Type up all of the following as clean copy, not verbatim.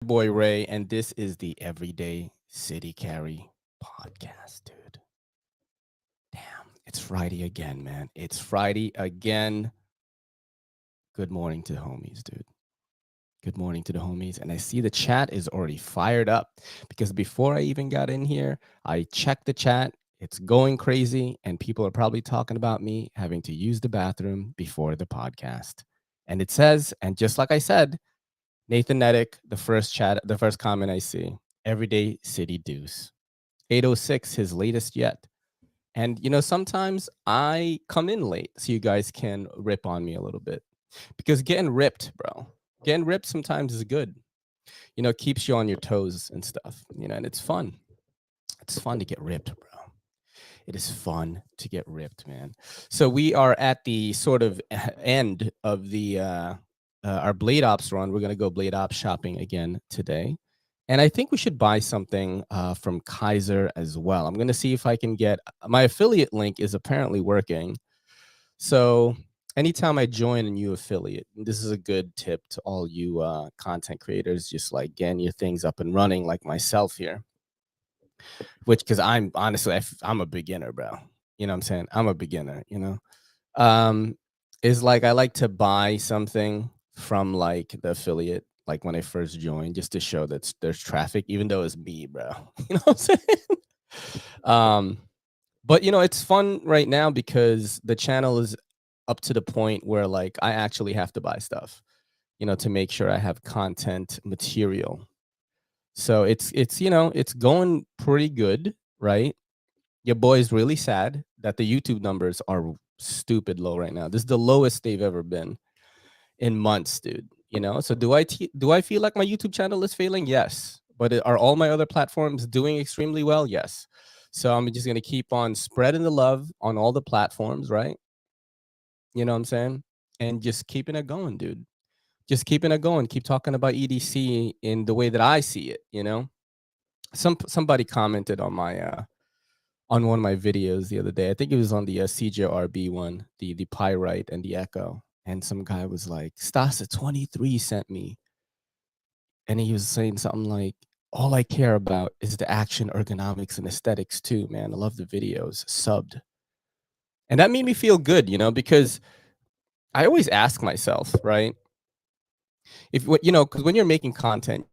Boy Ray, and this is the Everyday City Carry podcast, dude. Damn, it's Friday again, man. It's Friday again. Good morning to the homies, dude. Good morning to the homies. And I see the chat is already fired up because before I even got in here, I checked the chat. It's going crazy, and people are probably talking about me having to use the bathroom before the podcast. And it says, and just like I said, Nathan Nedick, the first comment I see, Everyday City Deuce. 806, his latest yet. And, sometimes I come in late so you guys can rip on me a little bit. Because getting ripped, bro, getting ripped sometimes is good. Keeps you on your toes and stuff, and it's fun. It's fun to get ripped, bro. It is fun to get ripped, man. So we are at the sort of end of the our Blade Ops run. We're gonna go Blade Ops shopping again today, and I think we should buy something from Kaiser as well. I'm gonna see if I can get my affiliate link is apparently working. So anytime I join a new affiliate, this is a good tip to all you content creators, just like getting your things up and running, like myself here. Which, because I'm honestly, I'm a beginner, bro. You know what I'm saying? I'm a beginner, Um, is like I like to buy something from like the affiliate, like when I first joined, just to show that there's traffic, even though it's me, bro. You know what I'm saying? But it's fun right now because the channel is up to the point where like I actually have to buy stuff, to make sure I have content material. So it's going pretty good, right? Your boy's really sad that the YouTube numbers are stupid low right now. This is the lowest they've ever been in months, dude. So do I feel like my YouTube channel is failing? Yes. But are all my other platforms doing extremely well? Yes. So I'm just gonna keep on spreading the love on all the platforms, right? You know what I'm saying? And just keeping it going, dude. Just keeping it going. Keep talking about EDC in the way that I see it. Somebody commented on one of my videos the other day. I think it was on the CJRB one, the Pyrite and the Echo. And some guy was like, Stasa23 sent me. And he was saying something like, all I care about is the action, ergonomics, and aesthetics too, man. I love the videos. Subbed. And that made me feel good, because I always ask myself, right? Because when you're making content,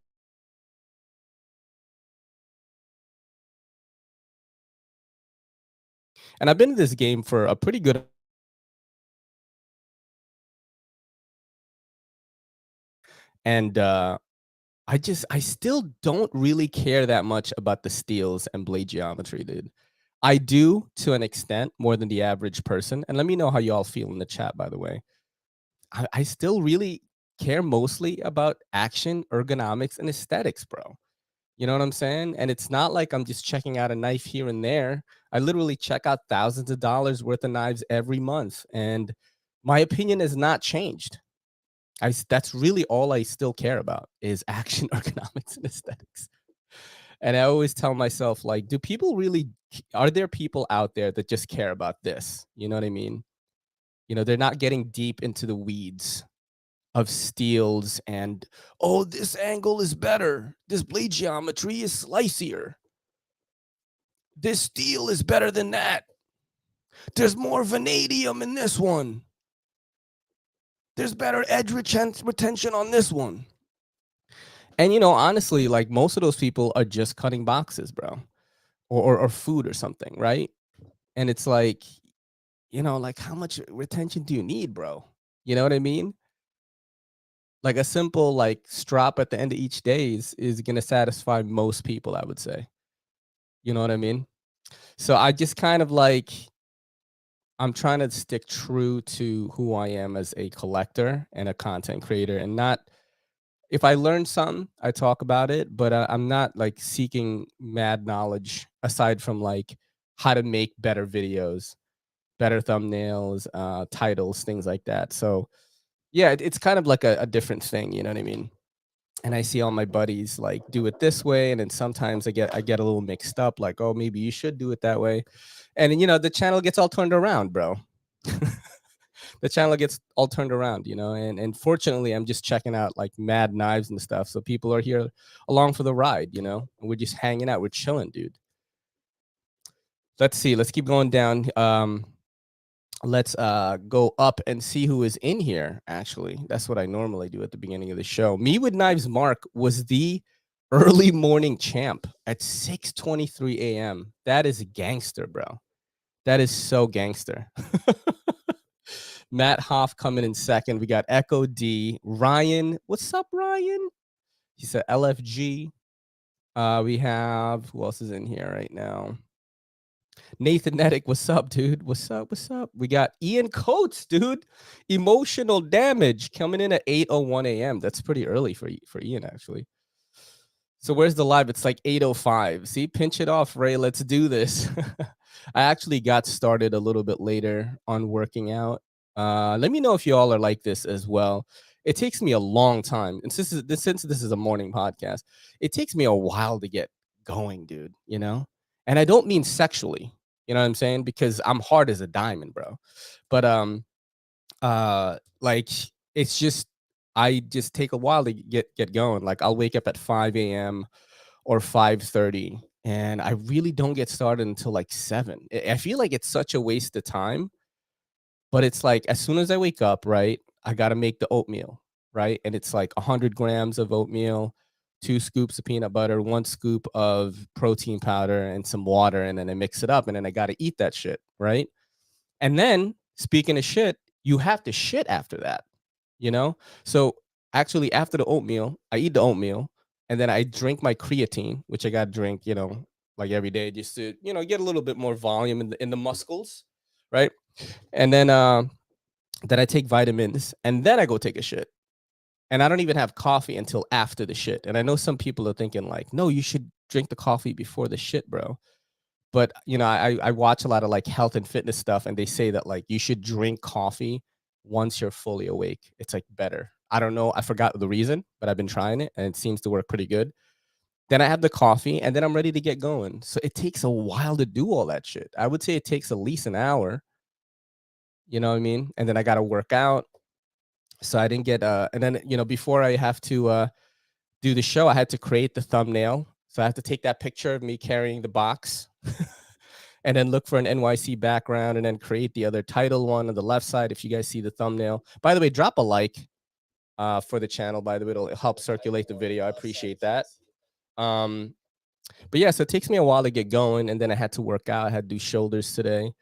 and I've been in this game for a pretty good, and I still don't really care that much about the steels and blade geometry, dude. I do to an extent more than the average person. And let me know how y'all feel in the chat, by the way. I still really care mostly about action, ergonomics, and aesthetics, bro. You know what I'm saying? And it's not like I'm just checking out a knife here and there. I literally check out thousands of dollars worth of knives every month. And my opinion has not changed. That's really all I still care about is action, ergonomics, and aesthetics. And I always tell myself, like, are there people out there that just care about this? You know what I mean? They're not getting deep into the weeds of steels and, oh, this angle is better. This blade geometry is slicier. This steel is better than that. There's more vanadium in this one. There's better edge retention on this one. And, honestly, like most of those people are just cutting boxes, bro, or food or something, right? And it's like, like how much retention do you need, bro? You know what I mean? Like a simple like strap at the end of each day is going to satisfy most people, I would say. You know what I mean? So I just kind of like, I'm trying to stick true to who I am as a collector and a content creator, and not, if I learn something, I talk about it, but I'm not like seeking mad knowledge aside from like how to make better videos, better thumbnails, titles, things like that. So yeah, it's kind of like a different thing, you know what I mean? And I see all my buddies like do it this way, and then sometimes I get a little mixed up, like, oh, maybe you should do it that way, and then, the channel gets all turned around, bro. the channel gets all turned around, you know. And fortunately, I'm just checking out like mad knives and stuff, so people are here along for the ride, you know. And we're just hanging out, we're chilling, dude. Let's see. Let's keep going down. Let's go up and see who is in here. Actually, that's what I normally do at the beginning of the show. Me with Knives Mark was the early morning champ at 6:23 a.m. That is gangster, bro. That is so gangster. Matt Hoff coming in second. We got Echo D. Ryan. What's up, Ryan? He said LFG. We have, who else is in here right now? Nathan Nedick, what's up, dude? What's up? What's up? We got Ian Coates, dude. Emotional damage coming in at 8:01 a.m. That's pretty early for Ian, actually. So where's the live? It's like 8:05. See, pinch it off, Ray. Let's do this. I actually got started a little bit later on working out. Let me know if you all are like this as well. It takes me a long time, and since this is a morning podcast, it takes me a while to get going, dude. You know, and I don't mean sexually. You know what I'm saying? Because I'm hard as a diamond, bro. But like it's just I just take a while to get going. Like I'll wake up at 5 a.m. or 5:30, and I really don't get started until like 7. I feel like it's such a waste of time, but it's like as soon as I wake up, right, I got to make the oatmeal, right? And it's like 100 grams of oatmeal, 2 scoops of peanut butter, 1 scoop of protein powder, and some water, and then I mix it up, and then I got to eat that shit, right? And then speaking of shit, you have to shit after that, you know? So actually after the oatmeal, I eat the oatmeal and then I drink my creatine, which I got to drink, you know, like every day just to, you know, get a little bit more volume in the muscles, right? And then I take vitamins and then I go take a shit. And I don't even have coffee until after the shit. And I know some people are thinking like, "No, you should drink the coffee before the shit, bro." But you know, I watch a lot of like health and fitness stuff, and they say that like you should drink coffee once you're fully awake. It's like better. I don't know. I forgot the reason, but I've been trying it, and it seems to work pretty good. Then I have the coffee, and then I'm ready to get going. So it takes a while to do all that shit. I would say it takes at least an hour. You know what I mean? And then I got to work out. So I didn't get and then you know before I have to do the show, I had to create the thumbnail. So I have to take that picture of me carrying the box and then look for an NYC background and then create the other title one on the left side. If you guys see the thumbnail, by the way, drop a like for the channel. By the way, it'll help circulate the video. I appreciate that. But yeah, so it takes me a while to get going, and then I had to work out. I had to do shoulders today,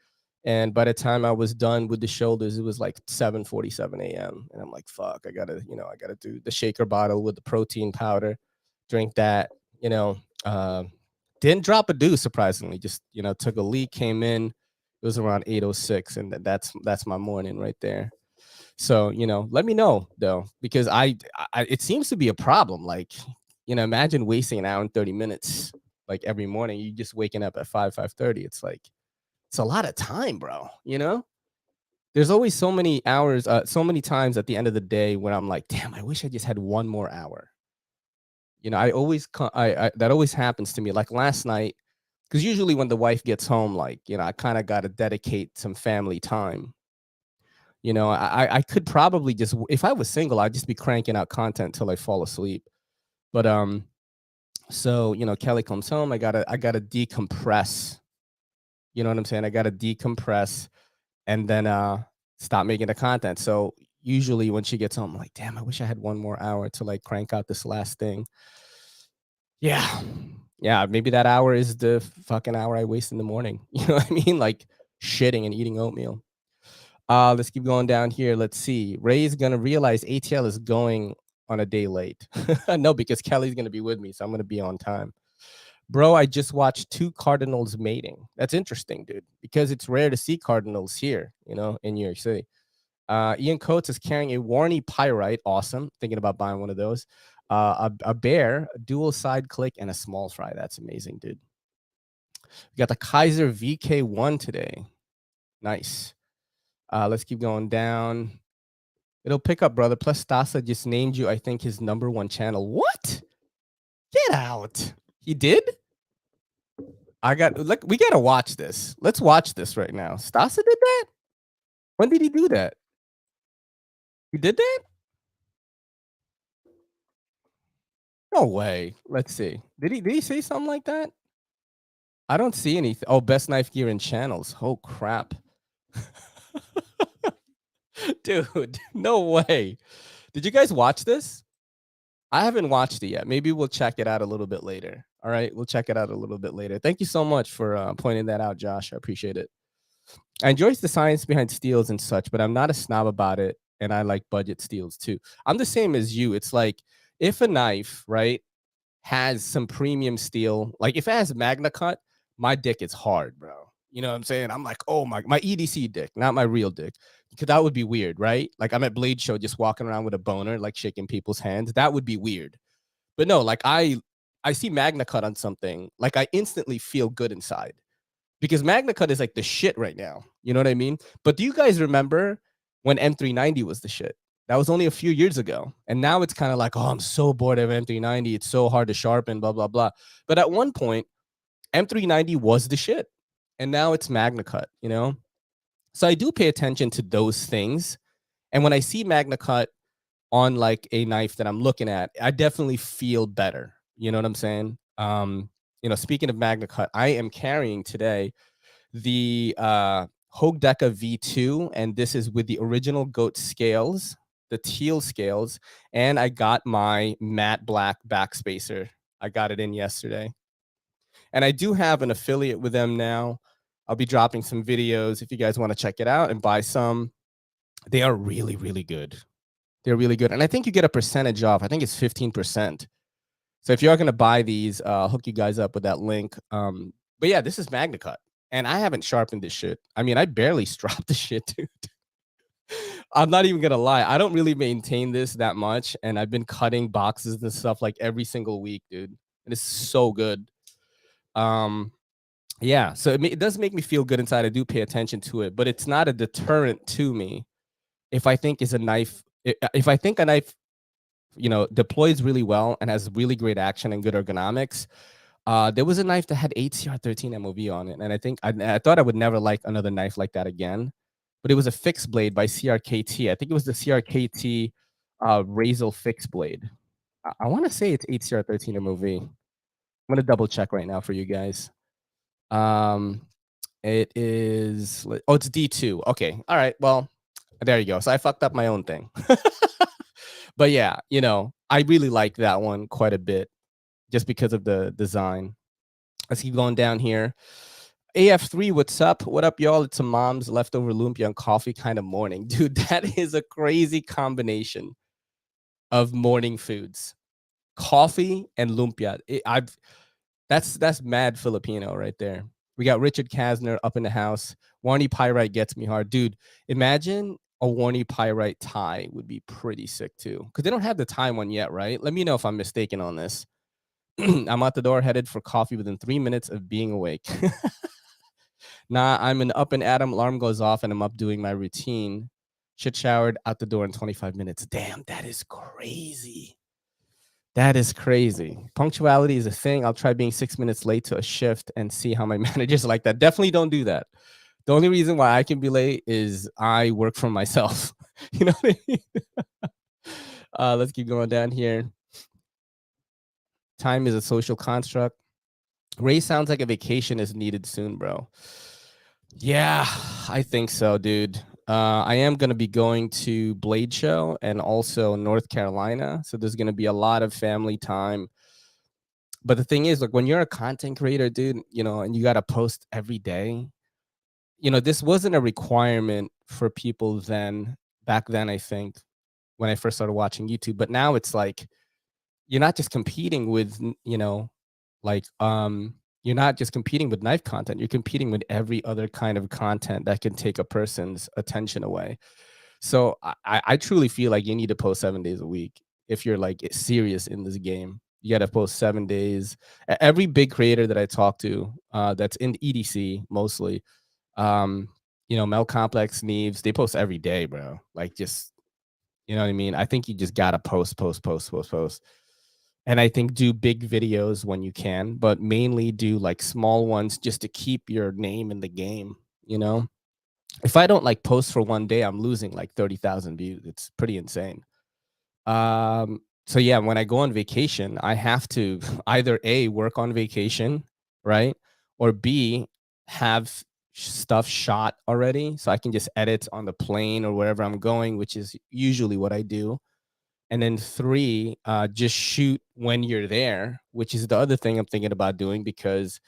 and by the time I was done with the shoulders, it was like 7:47 a.m. And I'm like, fuck, I gotta, you know, I gotta do the shaker bottle with the protein powder, drink that, you know. Didn't drop a deuce, surprisingly. Just, you know, took a leak, came in. It was around 8:06, and that's my morning right there. So, you know, let me know though, because I it seems to be a problem. Like, you know, imagine wasting an hour and 30 minutes like every morning. You just waking up at 5:30. It's like it's a lot of time, bro. You know? There's always so many hours, so many times at the end of the day when I'm like, damn, I wish I just had one more hour. You know, I always that always happens to me. Like last night, because usually when the wife gets home, like, you know, I kind of got to dedicate some family time. You know, I could probably just, if I was single, I'd just be cranking out content till I fall asleep. But so you know, Kelly comes home. I gotta decompress. You know what I'm saying? I gotta decompress and then stop making the content. So usually when she gets home, I'm like, damn, I wish I had one more hour to like crank out this last thing. Yeah. Yeah, maybe that hour is the fucking hour I waste in the morning. You know what I mean? Like shitting and eating oatmeal. Let's keep going down here. Let's see. Ray's gonna realize ATL is going on a day late. No, because Kelly's gonna be with me, so I'm gonna be on time. Bro, I just watched 2 cardinals mating. That's interesting, dude, because it's rare to see cardinals here, you know, in New York City. Ian Coates is carrying a Warney Pyrite. Awesome. Thinking about buying one of those. A bear, a dual side click, and a small fry. That's amazing, dude. We got the Kaiser VK1 today. Nice. Let's keep going down. It'll pick up, brother. Plus, Stasa just named you, I think, his #1 channel. What? Get out. He did? We gotta watch this. Let's watch this right now. Stasa did that? When did he do that? He did that? No way. Let's see. Did he say something like that? I don't see anything. Oh, best knife gear in channels. Oh crap. Dude, no way. Did you guys watch this? I haven't watched it yet. Maybe we'll check it out a little bit later. All right, we'll check it out a little bit later. Thank you so much for pointing that out, Josh. I appreciate it. I enjoy the science behind steels and such, but I'm not a snob about it, and I like budget steels too. I'm the same as you. It's like if a knife, right, has some premium steel, like if it has Magna Cut, my dick is hard, bro. You know what I'm saying? I'm like, oh my EDC dick, not my real dick, because that would be weird, right? Like I'm at Blade Show just walking around with a boner, like shaking people's hands. That would be weird. But no, like I see Magna Cut on something, like I instantly feel good inside because Magna Cut is like the shit right now. You know what I mean? But do you guys remember when M390 was the shit? That was only a few years ago. And now it's kind of like, oh, I'm so bored of M390. It's so hard to sharpen, blah, blah, blah. But at one point, M390 was the shit. And now it's Magna Cut, you know? So I do pay attention to those things. And when I see Magna Cut on like a knife that I'm looking at, I definitely feel better. You know what I'm saying? Speaking of Magna Cut, I am carrying today the Hogue Deca V2, and this is with the original goat scales, the teal scales, and I got my matte black backspacer. I got it in yesterday. And I do have an affiliate with them now. I'll be dropping some videos if you guys want to check it out and buy some. They are really, really good. They're really good. And I think you get a percentage off. I think it's 15%. So if you're going to buy these, I'll hook you guys up with that link. But yeah, this is Magna Cut. And I haven't sharpened this shit. I mean, I barely strop the shit, dude. I'm not even gonna lie. I don't really maintain this that much, and I've been cutting boxes and stuff like every single week, dude. And it's so good. Um, yeah. So it does make me feel good inside. I do pay attention to it, but it's not a deterrent to me if I think is a knife. If I think a knife, deploys really well and has really great action and good ergonomics. There was a knife that had 8 CR13 MOV on it, and I thought I would never like another knife like that again. But it was a fixed blade by CRKT. I think it was the CRKT Razel fixed blade. I want to say it's 8 CR13 MOV. I'm gonna double check right now for you guys. Um, it is. Oh, it's D2. Okay, all right. Well, there you go. So I fucked up my own thing. But yeah, I really like that one quite a bit just because of the design. Let's keep going down here. AF3, what's up? What up, y'all? It's a mom's leftover lumpia and coffee kind of morning. Dude, that is a crazy combination of morning foods. Coffee and lumpia. That's mad Filipino right there. We got Richard Kasner up in the house. Warney Pyrite gets me hard. Dude, imagine a Warney Pyrite tie would be pretty sick too. Because they don't have the tie one yet, right? Let me know if I'm mistaken on this. I'm out the door, headed for coffee within 3 minutes of being awake. Nah, I'm an up and Adam. Alarm goes off and I'm up doing my routine. Shit showered, out the door in 25 minutes. Damn, that is crazy. That is crazy. Punctuality is a thing. I'll try being 6 minutes late to a shift and see how my managers like that. Definitely don't do that. The only reason why I can be late is I work for myself. You know what I mean? Let's keep going down here. Time is a social construct. Ray sounds like a vacation is needed soon, bro. Yeah, I think so, dude. I am going to be going to Blade Show and also North Carolina. So there's going to be a lot of family time. But the thing is, like, when you're a content creator, dude, and you got to post every day, this wasn't a requirement for people back then, I think, when I first started watching YouTube. But now it's like, you're not just competing with, like, you're not just competing with knife content. You're competing with every other kind of content that can take a person's attention away. So I truly feel like you need to post 7 days a week if you're like serious in this game. You got to post 7 days. Every big creator that I talk to, that's in EDC mostly, Mel Complex, Neves, they post every day, bro. Like, just, you know what I mean? I think you just gotta post. And I think do big videos when you can, but mainly do like small ones just to keep your name in the game, If I don't like post for one day, I'm losing like 30,000 views. It's pretty insane. So yeah, when I go on vacation, I have to either A, work on vacation, right? Or B, have stuff shot already so I can just edit on the plane or wherever I'm going, which is usually what I do. And then 3, just shoot when you're there, which is the other thing I'm thinking about doing, because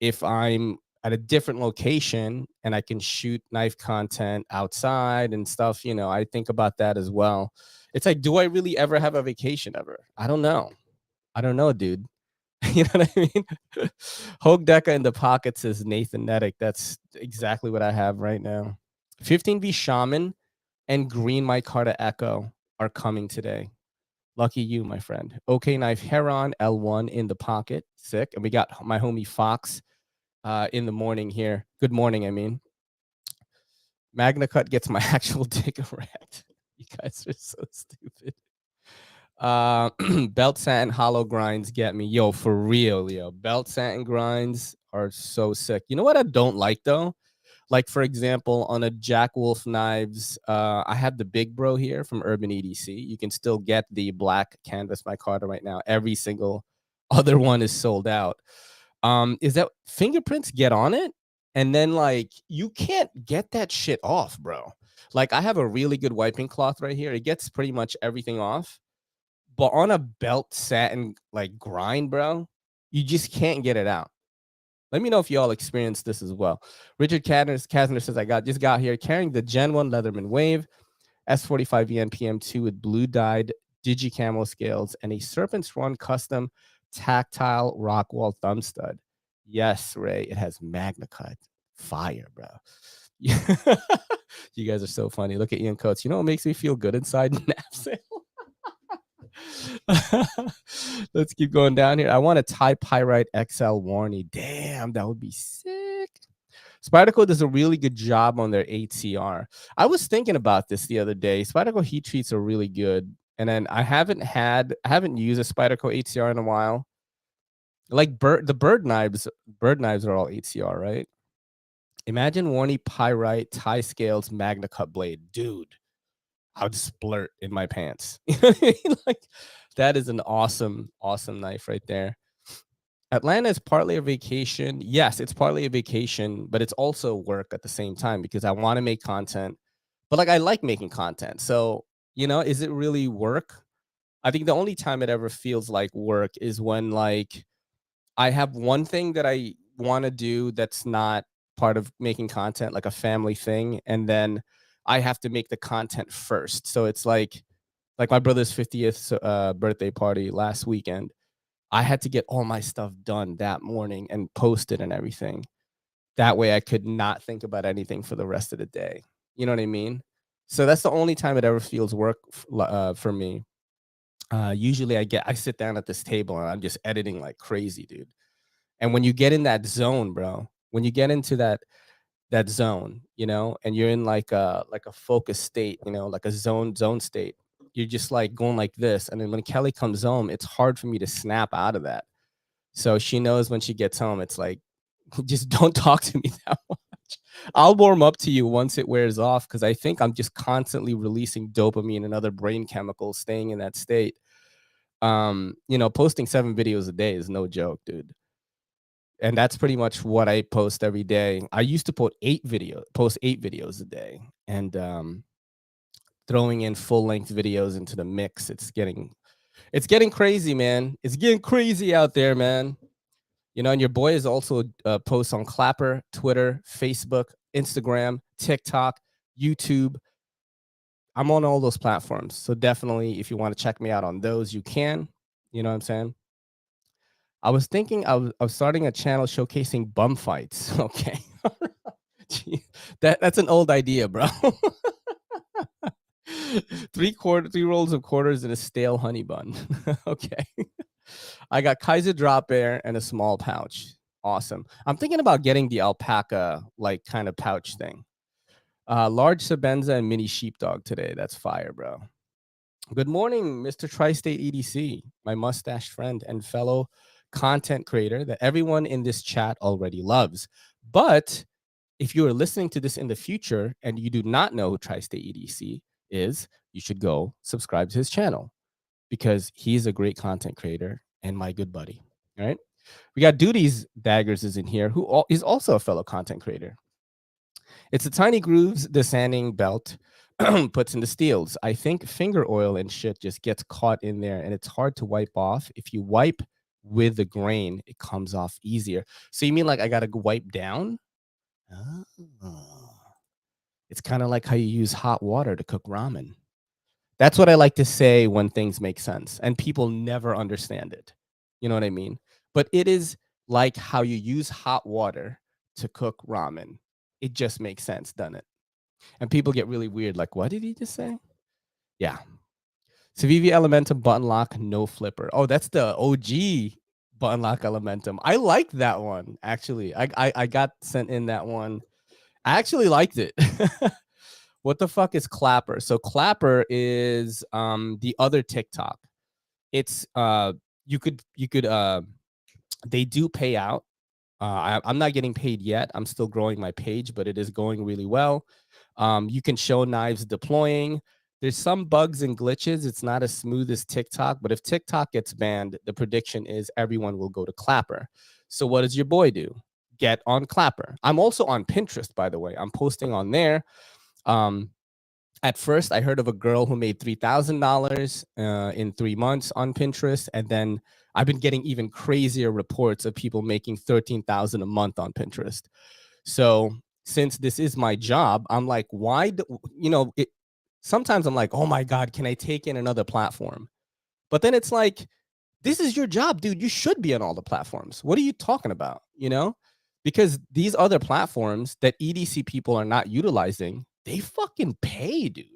if I'm at a different location and I can shoot knife content outside and stuff, I think about that as well. It's like, do I really ever have a vacation ever? I don't know. I don't know, dude. You know what I mean? Hogue Deca in the pocket says Nathan Nedick. That's exactly what I have right now. 15V Shaman and Green My Carta Echo are coming today. Lucky you, my friend. OK Knife Heron L1 in the pocket. Sick. And we got my homie Fox in the morning here. Good morning, I mean. Magna Cut gets my actual dick erect. You guys are so stupid. Belt satin hollow grinds get me. Yo, for real, yo. Belt satin grinds are so sick. You know what I don't like, though? Like, for example, on a Jack Wolf Knives, I have the Big Bro here from Urban EDC. You can still get the black canvas micarta right now. Every single other one is sold out. Is that fingerprints get on it, and then like you can't get that shit off, bro. Like I have a really good wiping cloth right here. It gets pretty much everything off, but on a belt satin like grind, bro, you just can't get it out. Let me know if y'all experienced this as well. Richard Kasner says, I just got here carrying the Gen 1 Leatherman Wave S45 NPM2 with blue dyed digicamo scales and a Serpent's Run custom tactile Rockwall thumb stud. Yes, Ray, it has Magna Cut. Fire, bro. You guys are so funny. Look at Ian Coates. You know what makes me feel good inside? Knafsale. Let's keep going down here. I want a Thai Pyrite XL Warney. Damn, that would be sick. Spyderco does a really good job on their 8CR. I was thinking about this the other day. Spyderco heat treats are really good. And then I haven't used a Spyderco 8CR in a while. Like the bird knives are all 8CR, right? Imagine Warney Pyrite Thai Scales Magna Cut blade. Dude, I'd splurt in my pants. You know what I mean? Like that is an awesome, awesome knife right there. Atlanta is partly a vacation. Yes, it's partly a vacation, but it's also work at the same time because I want to make content. But like I like making content. So, is it really work? I think the only time it ever feels like work is when like I have one thing that I want to do that's not part of making content, like a family thing, and then I have to make the content first. So it's like my brother's 50th birthday party last weekend. I had to get all my stuff done that morning and posted and everything. That way I could not think about anything for the rest of the day. You know what I mean? So that's the only time it ever feels work for me. Usually I sit down at this table and I'm just editing like crazy, dude. And when you get in that zone, bro, when you get into that zone, and you're in like a focus state, like a zone state, you're just like going like this. And then when Kelly comes home, it's hard for me to snap out of that. So she knows when she gets home, it's like, just don't talk to me that much. I'll warm up to you once it wears off because I think I'm just constantly releasing dopamine and other brain chemicals, staying in that state. Posting 7 videos a day is no joke, dude. And that's pretty much what I post every day. I used to post 8 videos a day, and throwing in full-length videos into the mix. It's getting crazy, man. It's getting crazy out there, man. And your boy is also posts on Clapper, Twitter, Facebook, Instagram, TikTok, YouTube. I'm on all those platforms. So definitely, if you want to check me out on those, you can. You know what I'm saying? I was thinking of starting a channel showcasing bum fights. Okay. Gee, that's an old idea, bro. 3 rolls of quarters and a stale honey bun. Okay. I got Kaiser drop bear and a small pouch. Awesome. I'm thinking about getting the alpaca like kind of pouch thing. Large Sabenza and mini sheepdog today. That's fire, bro. Good morning, Mr. Tri-State EDC, my mustache friend and fellow content creator that everyone in this chat already loves. But if you are listening to this in the future and you do not know who Tri-State EDC is, you should go subscribe to his channel because he's a great content creator and my good buddy. All right. We got Duty's Daggers is in here, who is also a fellow content creator. It's the tiny grooves the sanding belt puts in the steels. I think finger oil and shit just gets caught in there and it's hard to wipe off. If you wipe with the grain, it comes off easier. So you mean like I got to wipe down? Oh. It's kind of like how you use hot water to cook ramen. That's what I like to say when things make sense and people never understand it. You know what I mean? But it is like how you use hot water to cook ramen. It just makes sense, doesn't it? And people get really weird, like, what did he just say? Yeah. Civivi Elementum button lock, no flipper. Oh, that's the OG button lock Elementum. I like that one, actually. I got sent in that one. I actually liked it. What the fuck is Clapper? So Clapper is the other TikTok. It's you could they do pay out. I'm not getting paid yet. I'm still growing my page, but it is going really well. You can show knives deploying. There's some bugs and glitches. It's not as smooth as TikTok, but if TikTok gets banned, the prediction is everyone will go to Clapper. So what does your boy do? Get on Clapper. I'm also on Pinterest, by the way. I'm posting on there. At first, I heard of a girl who made $3,000 in 3 months on Pinterest, and then I've been getting even crazier reports of people making $13,000 a month on Pinterest. So since this is my job, I'm like, why? Sometimes I'm like, oh my God, can I take in another platform? But then it's like, this is your job, dude. You should be on all the platforms. What are you talking about? Because these other platforms that EDC people are not utilizing, they fucking pay, dude.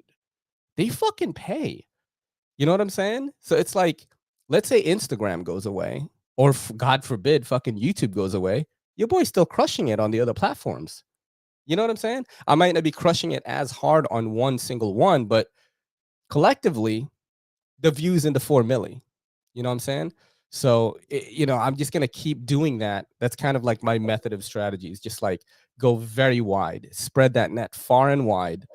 They fucking pay. You know what I'm saying? So it's like, let's say Instagram goes away, or God forbid, fucking YouTube goes away. Your boy's still crushing it on the other platforms. You know what I'm saying? I might not be crushing it as hard on one single one, but collectively, the views into 4 milli. You know what I'm saying? So, I'm just going to keep doing that. That's kind of like my method of strategy is just like go very wide, spread that net far and wide,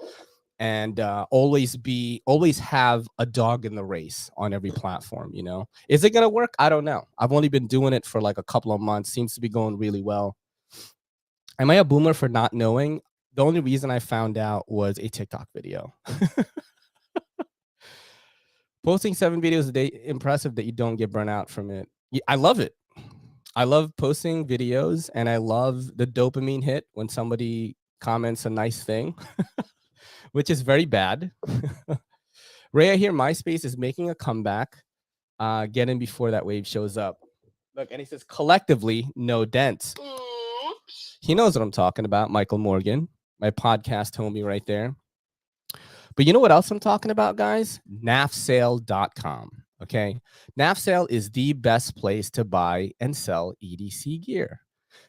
and always have a dog in the race on every platform. Is it going to work? I don't know. I've only been doing it for like a couple of months. Seems to be going really well. Am I a boomer for not knowing? The only reason I found out was a TikTok video. Posting 7 videos a day, impressive that you don't get burnt out from it. I love it. I love posting videos, and I love the dopamine hit when somebody comments a nice thing, which is very bad. Ray, I hear MySpace is making a comeback. Get in before that wave shows up. Look, and he says, collectively, no dents. He knows what I'm talking about, Michael Morgan, my podcast homie right there. But you know what else I'm talking about, guys? Knafsale.com. Okay. Knafsale is the best place to buy and sell EDC gear.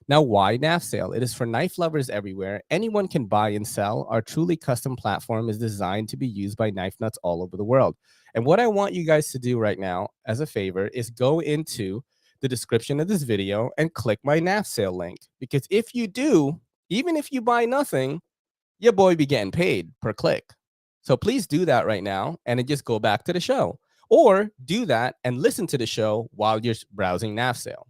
Now, why Knafsale? It is for knife lovers everywhere. Anyone can buy and sell. Our truly custom platform is designed to be used by knife nuts all over the world. And what I want you guys to do right now, as a favor, is go into the description of this video and click my Knafsale link. Because if you do, even if you buy nothing, your boy be getting paid per click. So please do that right now and then just go back to the show, or do that and listen to the show while you're browsing Knafsale.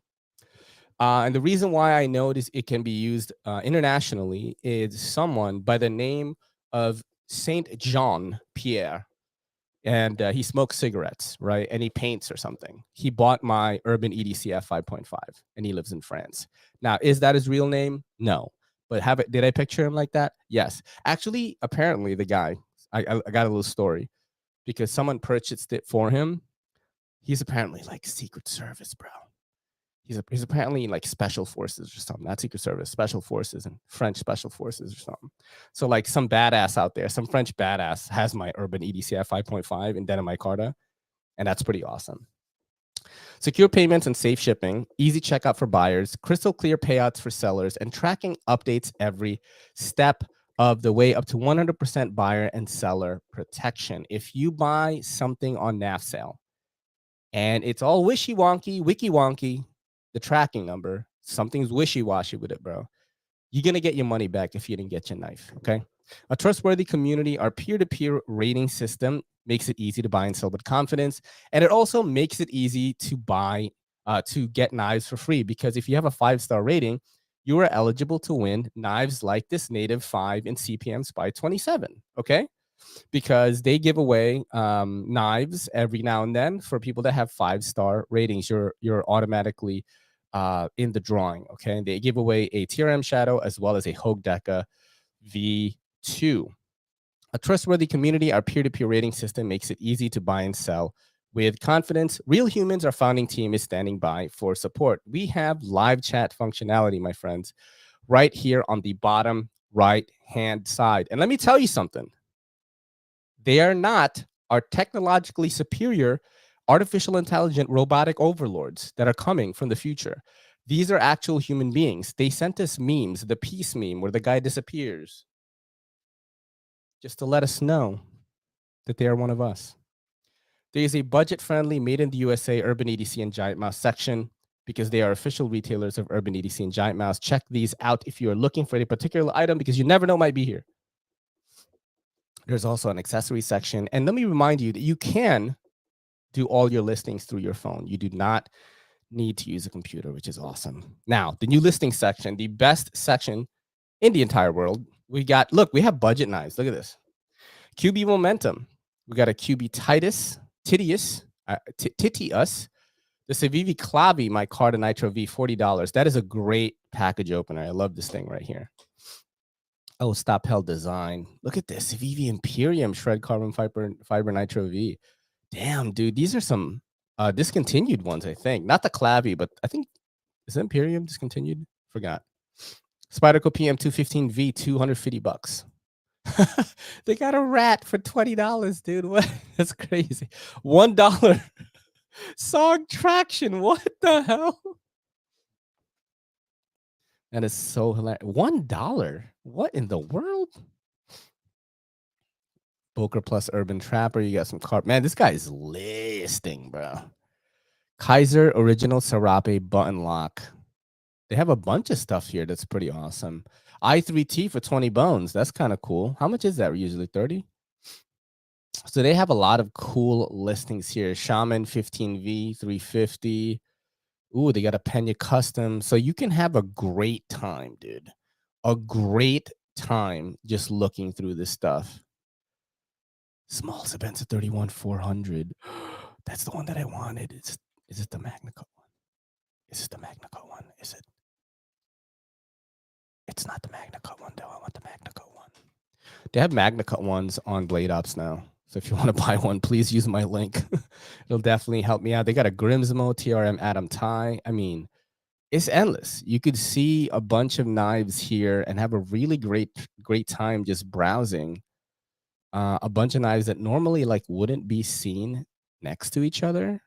And the reason why I know it can be used internationally is someone by the name of Saint Jean Pierre. And he smokes cigarettes, right? And he paints or something. He bought my Urban EDCF 5.5 and he lives in France. Now, is that his real name? No. But did I picture him like that? Yes. Actually, apparently the guy, I got a little story because someone purchased it for him. He's apparently like Secret Service, bro. He's apparently like Special Forces or something. Not Secret Service, Special Forces and French Special Forces or something. So like some badass out there, some French badass has my Urban EDCF 5.5 in Denim Micarta, and that's pretty awesome. Secure payments and safe shipping, easy checkout for buyers, crystal clear payouts for sellers, and tracking updates every step of the way, up to 100% buyer and seller protection. If you buy something on Knafsale and it's all wishy-wonky, wiki-wonky, the tracking number, something's wishy-washy with it, bro. you're going to get your money back if you didn't get your knife. Okay. A trustworthy community, our peer-to-peer rating system makes it easy to buy and sell with confidence. And it also makes it easy to to get knives for free, because if you have a 5-star rating, you are eligible to win knives like this Native 5 in CPM Spy 27. Okay. Because they give away knives every now and then for people that have 5-star ratings. You're automatically in the drawing. Okay. And they give away a TRM Shadow as well as a Hogue Deca V2. A trustworthy community, our peer-to-peer rating system makes it easy to buy and sell with confidence. Real Humans, our founding team, is standing by for support. We have live chat functionality, my friends, right here on the bottom right-hand side. And let me tell you something. They are not our technologically superior artificial intelligent robotic overlords that are coming from the future. These are actual human beings. They sent us memes, the peace meme where the guy disappears, just to let us know that they are one of us. There is a budget-friendly, made in the USA Urban EDC and Giant Mouse section because they are official retailers of Urban EDC and Giant Mouse. Check these out if you are looking for a particular item, because you never know might be here. There's also an accessory section. And let me remind you that you can do all your listings through your phone. You do not need to use a computer, which is awesome. Now, the new listing section, the best section in the entire world. We have budget knives. Look at this. QB Momentum. We got a QB Titius, the Civivi Clavi, my Carta Nitro V, $40. That is a great package opener. I love this thing right here. Oh, Stop Hell Design. Look at this. Civivi Imperium Shred Carbon Fiber Nitro V. Damn, dude. These are some discontinued ones, I think. Not the Clavi, but I think, is Imperium discontinued? Forgot. Spyderco PM 215V, $250. They got a rat for $20, dude. What? That's crazy. $1 song traction. What the hell? That is so hilarious. $1. What in the world? Boker Plus Urban Trapper. You got some carp. Man, this guy is listing, bro. Kaiser Original Serape Button Lock. They have a bunch of stuff here that's pretty awesome. I3T for 20 bones. That's kind of cool. How much is that usually? 30? So they have a lot of cool listings here. Shaman 15V, 350. Ooh, they got a Pena Custom. So you can have a great time, dude. A great time just looking through this stuff. Small Spencer 31400. That's the one that I wanted. Is it the Magna Cut one? Is it the Magna Cut one? Is it? It's not the Magna Cut one, though. I want the Magna Cut one. They have Magna Cut ones on Blade Ops now. So if you want to buy one, please use my link. It'll definitely help me out. They got a Grimsmo, TRM Adam Tie. I mean, it's endless. You could see a bunch of knives here and have a really great time just browsing a bunch of knives that normally like wouldn't be seen next to each other.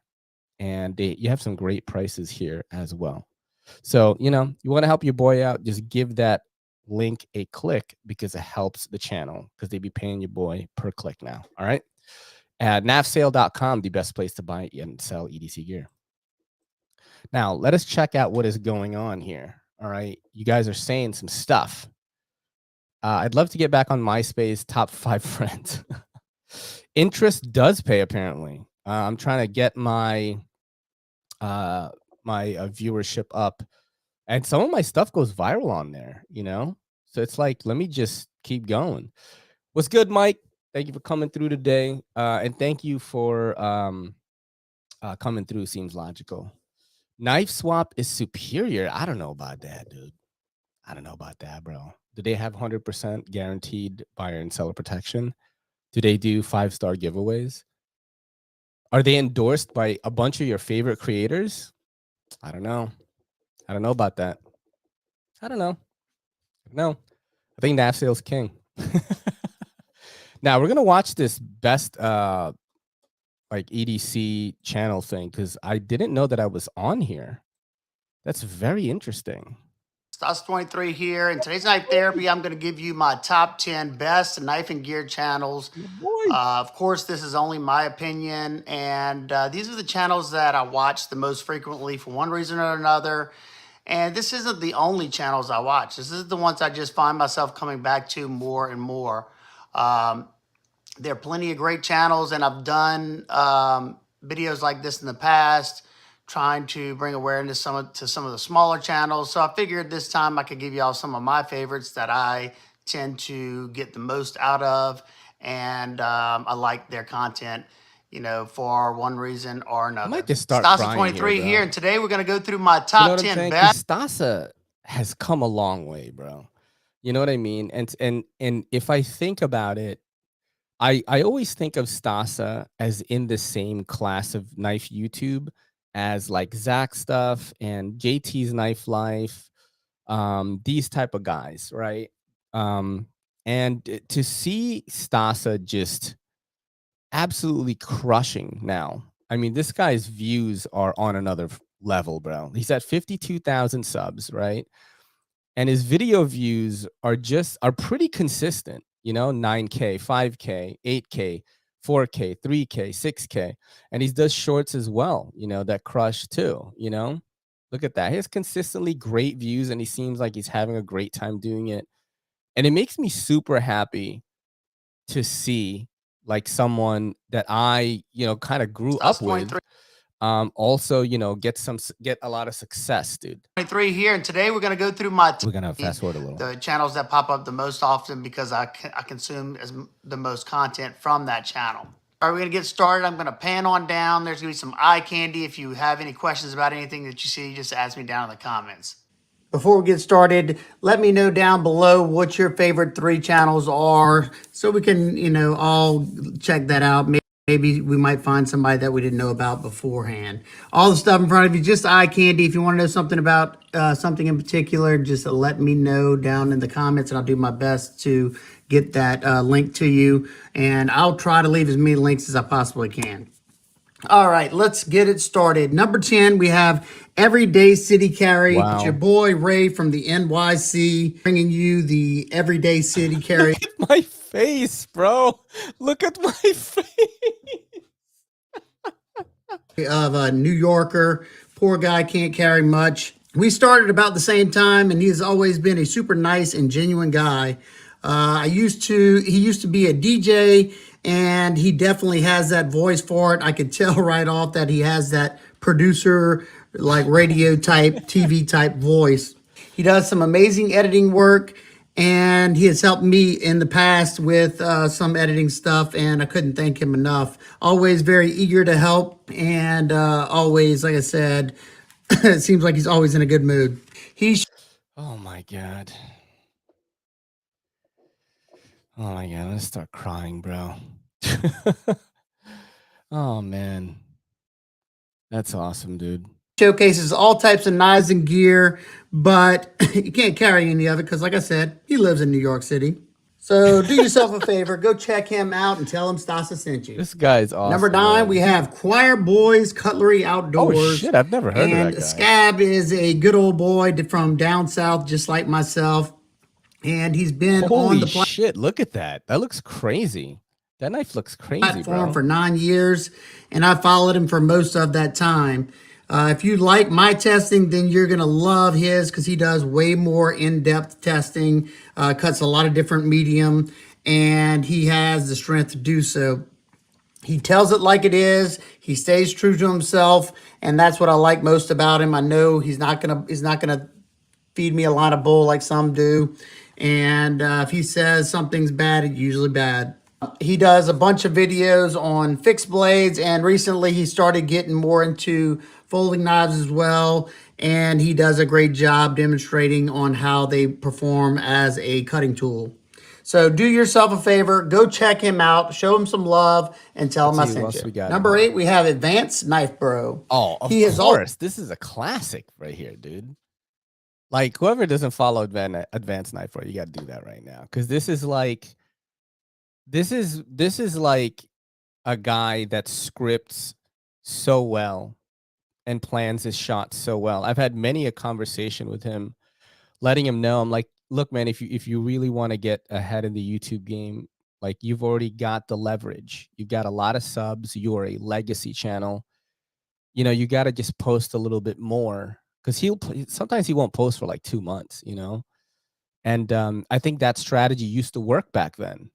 And you have some great prices here as well. So, you want to help your boy out, just give that link a click, because it helps the channel, because they be paying your boy per click now. All right. At Knafsale.com, the best place to buy and sell EDC gear. Now, let us check out what is going on here. All right. You guys are saying some stuff. I'd love to get back on MySpace top 5 friends. Interest does pay, apparently. I'm trying to get my viewership up, and some of my stuff goes viral on there, so it's like, let me just keep going. What's good, Mike? Thank you for coming through today, and thank you for coming through. Seems logical. Knife swap is superior. I don't know about that, dude. I don't know about that, bro. Do they have 100% guaranteed buyer and seller protection? Do they do 5-star giveaways? Are they endorsed by a bunch of your favorite creators? I don't know. I don't know about that. I don't know. No, I think Knafsale's king. Now we're gonna watch this best like EDC channel thing, because I didn't know that I was on here. That's very interesting. Stas23 here. In today's Knife Therapy, I'm going to give you my top 10 best knife and gear channels. Of course, this is only my opinion, and these are the channels that I watch the most frequently for one reason or another. And this isn't the only channels I watch. This is the ones I just find myself coming back to more and more. Um, there are plenty of great channels, and I've done videos like this in the past, trying to bring awareness to some of the smaller channels. So I figured this time I could give y'all some of my favorites that I tend to get the most out of, and I like their content, for one reason or I might another. just start crying here, Stasa23 here, bro. and today we're going to go through my You know top what I'm 10 saying? Because best. Stasa has come a long way, bro. You know what I mean? And if I think about it, I always think of Stasa as in the same class of knife YouTube as like Zach stuff and JT's Knife Life, these type of guys, right? And to see Stasa just absolutely crushing now. I mean, this guy's views are on another level, bro. He's at 52,000 subs, right? And his video views are pretty consistent, 9K, 5K, 8K, 4K, 3K, 6K. And he does shorts as well, that crush too, Look at that. He has consistently great views and he seems like he's having a great time doing it. And it makes me super happy to see like someone that I, kind of grew up with, also, get a lot of success, dude. 23 here, and today we're going to go through my We're gonna fast forward a little. the channels that pop up the most often because I consume the most content from that channel. All right, we're going to get started. I'm going to pan on down. There's going to be some eye candy. If you have any questions about anything that you see, just ask me down in the comments. Before we get started, let me know down below what your favorite 3 channels are so we can, all check that out. Maybe we might find somebody that we didn't know about beforehand. All the stuff in front of you, just eye candy. If you want to know something about something in particular, just let me know down in the comments, and I'll do my best to get that link to you. And I'll try to leave as many links as I possibly can. All right, let's get it started. Number 10, we have Everyday City Carry. Wow. It's your boy Ray from the NYC, bringing you the Everyday City Carry. Look at my face, bro. Look at my face. Of a New Yorker. Poor guy can't carry much. We started about the same time, and he has always been a super nice and genuine guy. He used to be a DJ, and he definitely has that voice for it. I could tell right off that he has that producer, like radio type, TV type voice. He does some amazing editing work, and he has helped me in the past with some editing stuff, and I couldn't thank him enough. Always very eager to help, and always, like I said, it seems like he's always in a good mood. Oh my god. Oh my god, I'm gonna start crying, bro. Oh man. That's awesome, dude. Showcases all types of knives and gear, but you can't carry any of it because, like I said, he lives in New York City. So do yourself a favor, go check him out and tell him Stasa sent you. This guy's awesome. Number 9, man. we have Choir Boys Cutlery Outdoors. Oh shit, I've never heard of that guy. Scab is a good old boy from down south, just like myself. And he's been on the shit, look at that. That looks crazy. That knife looks crazy, platform bro. for 9 years, and I followed him for most of that time. If you like my testing, then you're going to love his because he does way more in-depth testing, cuts a lot of different medium, and he has the strength to do so. He tells it like it is. He stays true to himself, and that's what I like most about him. I know he's not gonna feed me a lot of bull like some do, and if he says something's bad, it's usually bad. He does a bunch of videos on fixed blades, and recently he started getting more into folding knives as well, and he does a great job demonstrating on how they perform as a cutting tool. So do yourself a favor, go check him out, show him some love, and tell him I sent you. Number 8, we have Advanced Knife Bro. Oh, of course. This is a classic right here, dude. Like, whoever doesn't follow Advanced Knife Bro, you got to do that right now. Because this is like a guy that scripts so well and plans his shots so well. I've had many a conversation with him, letting him know, I'm like, look, man, if you really want to get ahead in the YouTube game, like, you've already got the leverage. You've got a lot of subs. You're a legacy channel. You got to just post a little bit more because sometimes he won't post for like 2 months, you know. And I think that strategy used to work back then.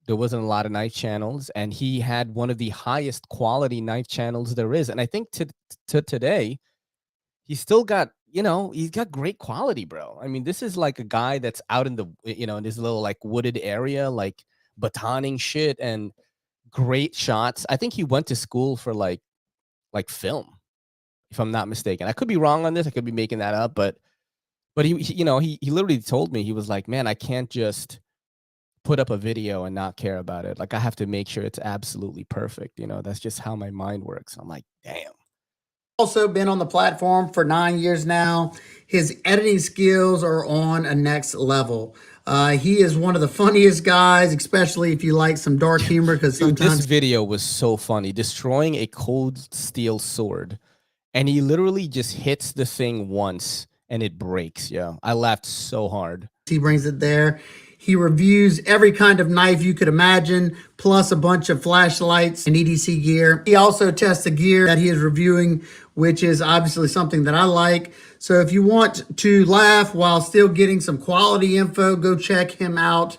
There wasn't a lot of knife channels, and he had one of the highest quality knife channels there is. And I think to today, he's still got, you know, he's got great quality, bro. I mean, this is like a guy that's out in the, you know, in this little like wooded area, like batoning shit and great shots. I think he went to school for like film, if I'm not mistaken. I could be wrong on this. I could be making that up, but he you know, he literally told me, he was like, "Man, I can't just put up a video and not care about it. Like I have to make sure it's absolutely perfect, you know. That's just how my mind works." I'm like, "Damn." Also been on the platform for 9 years now. His editing skills are on a next level. He is one of the funniest guys, especially if you like some dark humor, because Dude, this sometimes video was so funny. Destroying a cold steel sword, and he literally just hits the thing once and it breaks. Yeah, I laughed so hard. he brings it there. He reviews every kind of knife you could imagine, plus a bunch of flashlights and EDC gear. He also tests the gear that he is reviewing, which is obviously something that I like. So if you want to laugh while still getting some quality info, go check him out